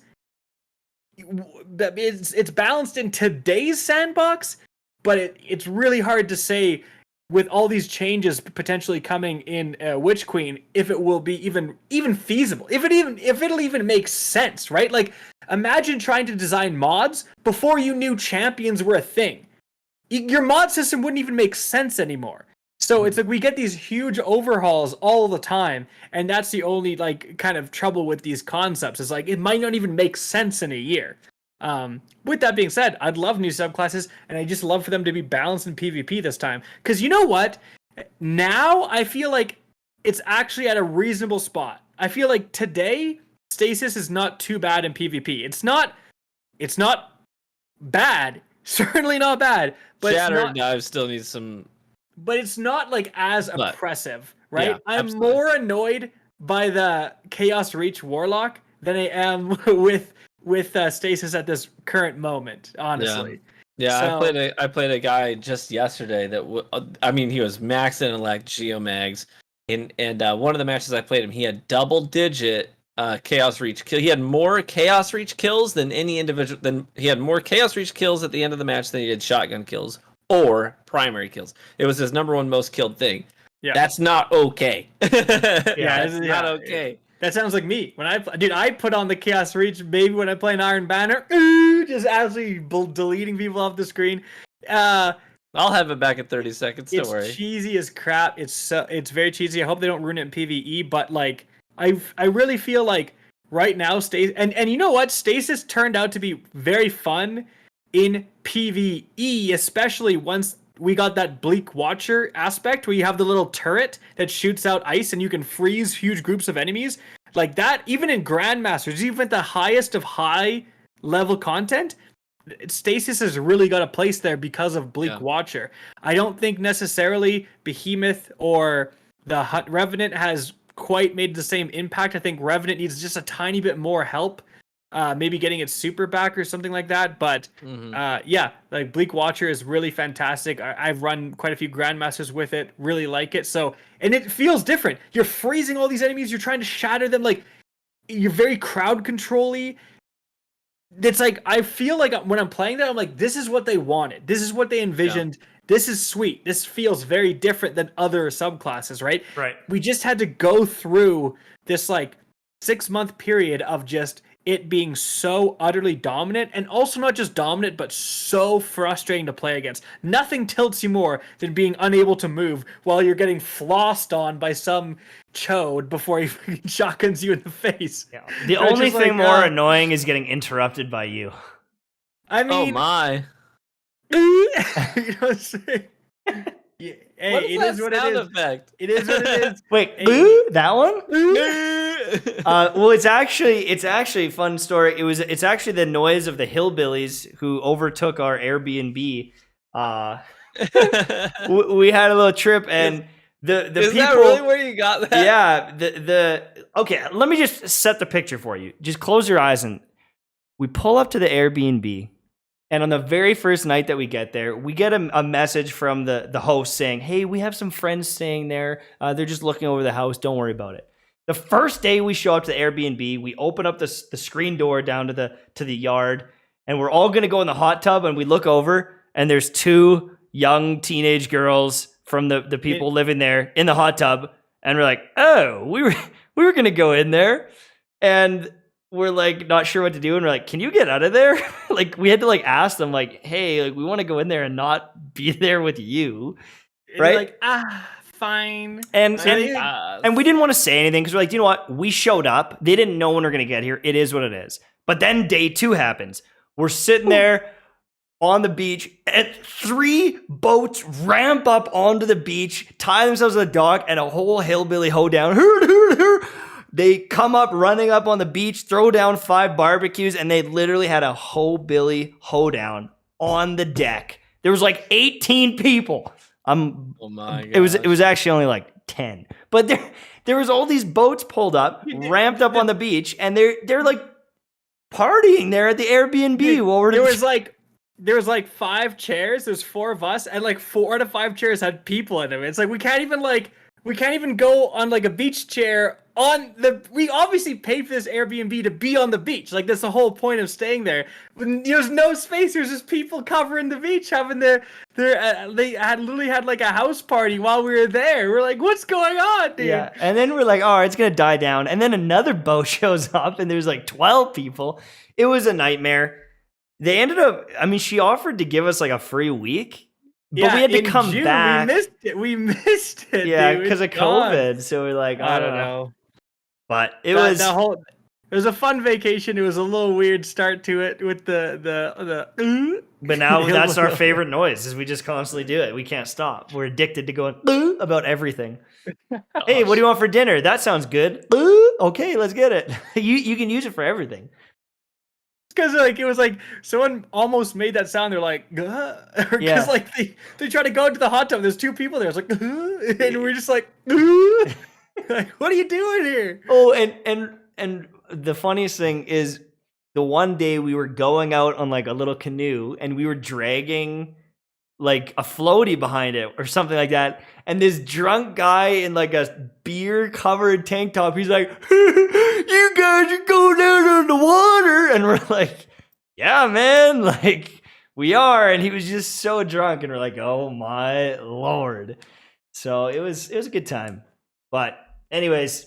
[SPEAKER 4] it's balanced in today's sandbox, but it's really hard to say with all these changes potentially coming in Witch Queen, if it will be even feasible, if it'll even make sense, right? Like, imagine trying to design mods before you knew champions were a thing. Your mod system wouldn't even make sense anymore. So it's like we get these huge overhauls all the time, and that's the only like kind of trouble with these concepts. It's like it might not even make sense in a year. With that being said, I'd love new subclasses, and I just love for them to be balanced in PvP this time. Because you know what? Now I feel like it's actually at a reasonable spot. I feel like today, Stasis is not too bad in PvP. It's not bad. Certainly not bad. But
[SPEAKER 3] Shattered Knives still needs some...
[SPEAKER 4] But it's not like as oppressive, right?
[SPEAKER 3] Yeah,
[SPEAKER 4] I'm
[SPEAKER 3] absolutely.
[SPEAKER 4] more annoyed by the Chaos Reach Warlock than I am with Stasis at this current moment, honestly.
[SPEAKER 3] Yeah,
[SPEAKER 4] So,
[SPEAKER 3] I played a guy just yesterday that he was maxed in like Geomags, and one of the matches I played him, he had double-digit Chaos Reach kill. He had more Chaos Reach kills than any individual. He had more Chaos Reach kills at the end of the match than he did shotgun kills or primary kills. It was his number one most killed thing.
[SPEAKER 4] yeah.
[SPEAKER 3] That's not okay.
[SPEAKER 4] That's
[SPEAKER 3] not okay.
[SPEAKER 4] That sounds like me. When I put on the Chaos Reach, maybe when I play an Iron Banner, just absolutely deleting people off the screen.
[SPEAKER 3] I'll have it back in 30 seconds. Don't worry.
[SPEAKER 4] It's cheesy as crap. It's very cheesy. I hope they don't ruin it in PvE. But like, I really feel like right now, and you know what? Stasis turned out to be very fun in PvE, especially once we got that Bleak Watcher aspect where you have the little turret that shoots out ice and you can freeze huge groups of enemies. Like that, even in Grandmasters, even at the highest of high level content, Stasis has really got a place there because of Bleak Watcher. I don't think necessarily Behemoth or the Revenant has quite made the same impact. I think Revenant needs just a tiny bit more help. Maybe getting its super back or something like that. But like Bleak Watcher is really fantastic. I've run quite a few Grandmasters with it. Really like it. So, and it feels different. You're freezing all these enemies. You're trying to shatter them. Like, you're very crowd control-y. It's like, I feel like when I'm playing that, I'm like, this is what they wanted. This is what they envisioned. Yeah. This is sweet. This feels very different than other subclasses, right?
[SPEAKER 2] Right.
[SPEAKER 4] We just had to go through this like 6-month period of just it being so utterly dominant, and also not just dominant, but so frustrating to play against. Nothing tilts you more than being unable to move while you're getting flossed on by some chode before he shotguns you in the face.
[SPEAKER 2] Yeah. The only thing more annoying is getting interrupted by you.
[SPEAKER 4] I mean,
[SPEAKER 3] oh my.
[SPEAKER 4] You know what I'm saying? Yeah. Hey,
[SPEAKER 3] what is
[SPEAKER 4] it
[SPEAKER 3] that
[SPEAKER 4] is what it
[SPEAKER 3] sound
[SPEAKER 4] is.
[SPEAKER 3] effect?
[SPEAKER 4] It is what it is.
[SPEAKER 2] Wait,
[SPEAKER 4] Hey.
[SPEAKER 2] that one? Well, it's actually a fun story. It's actually the noise of the hillbillies who overtook our Airbnb. We had a little trip, and the
[SPEAKER 3] is
[SPEAKER 2] people.
[SPEAKER 3] That really where you got that?
[SPEAKER 2] Yeah. Okay, let me just set the picture for you. Just close your eyes, and we pull up to the Airbnb. And on the very first night that we get there, we get a message from the host saying, hey, we have some friends staying there. They're just looking over the house. Don't worry about it. The first day we show up to the Airbnb, we open up the screen door down to the yard, and we're all going to go in the hot tub, and we look over, and there's 2 young teenage girls from the people living there in the hot tub, and we're like, oh, we were going to go in there, and we're like not sure what to do, and we're like, can you get out of there? Like we had to like ask them like, hey, like we want to go in there and not be there with you, right?
[SPEAKER 4] Like fine.
[SPEAKER 2] And we didn't want to say anything because we're like, you know what? We showed up. They didn't know when we're gonna get here. It is what it is. But then day 2 happens. We're sitting there on the beach, and 3 boats ramp up onto the beach, tie themselves to the dock, and a whole hillbilly hoedown. They come up, running up on the beach, throw down 5 barbecues, and they literally had a hillbilly hoedown on the deck. There was like 18 people. Oh my god! It was actually only like 10, but there was all these boats pulled up, ramped up on the beach, and they're like partying there at the Airbnb. While
[SPEAKER 4] there was like 5 chairs. There's 4 of us, and like 4 out of 5 chairs had people in them. It's like we can't even go on like a beach chair we obviously paid for this Airbnb to be on the beach. Like that's the whole point of staying there. There's no space. There's just people covering the beach having they literally had like a house party while we were there. We're like, what's going on, dude?
[SPEAKER 2] Yeah. And then we're like, all right, it's going to die down. And then another boat shows up and there's like 12 people. It was a nightmare. They ended up, she offered to give us like a free week. But we had to come
[SPEAKER 4] June,
[SPEAKER 2] back.
[SPEAKER 4] We missed it.
[SPEAKER 2] Yeah, because of COVID. So we're like, I don't know. But it was But now that's our favorite noise, is we just constantly do it. We can't stop. We're addicted to going about everything. Hey, what do you want for dinner? That sounds good. Okay, let's get it. You can use it for everything.
[SPEAKER 4] Because like it was like someone almost made that sound. They're like, because like they try to go into the hot tub. There's 2 people there. It's like, and we're just like, like, what are you doing here?
[SPEAKER 2] Oh, and the funniest thing is the one day we were going out on like a little canoe and we were dragging like a floaty behind it or something like that. And this drunk guy in like a beer covered tank top, he's like, you guys are going down on the water. And we're like, yeah, man, like we are. And he was just so drunk and we're like, oh my Lord. So it was a good time. But anyways,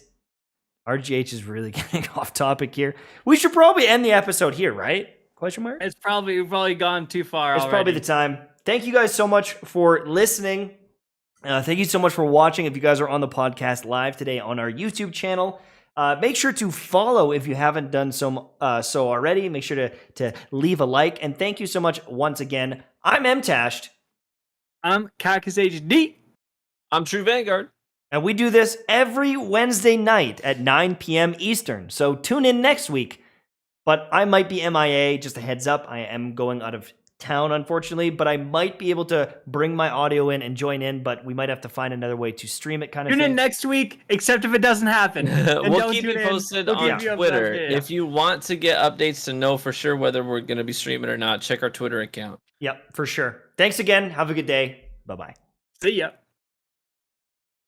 [SPEAKER 2] RGH is really getting off topic here. We should probably end the episode here, right? Question mark?
[SPEAKER 4] We've probably gone too far
[SPEAKER 2] It's probably the time. Thank you guys so much for listening. Thank you so much for watching. If you guys are on the podcast live today on our YouTube channel, make sure to follow if you haven't done so already. Make sure to leave a like. And thank you so much once again. I'm Mtashed.
[SPEAKER 4] I'm KackisHD.
[SPEAKER 3] I'm True Vanguard.
[SPEAKER 2] And we do this every Wednesday night at 9 p.m. Eastern. So tune in next week. But I might be MIA. Just a heads up. I am going out of town, unfortunately. But I might be able to bring my audio in and join in. But we might have to find another way to stream it kind of thing.
[SPEAKER 4] Tune in next week, except if it doesn't happen.
[SPEAKER 3] We'll keep you posted on Twitter. If you want to get updates to know for sure whether we're going to be streaming or not, check our Twitter account.
[SPEAKER 2] Yep, for sure. Thanks again. Have a good day. Bye-bye.
[SPEAKER 4] See ya.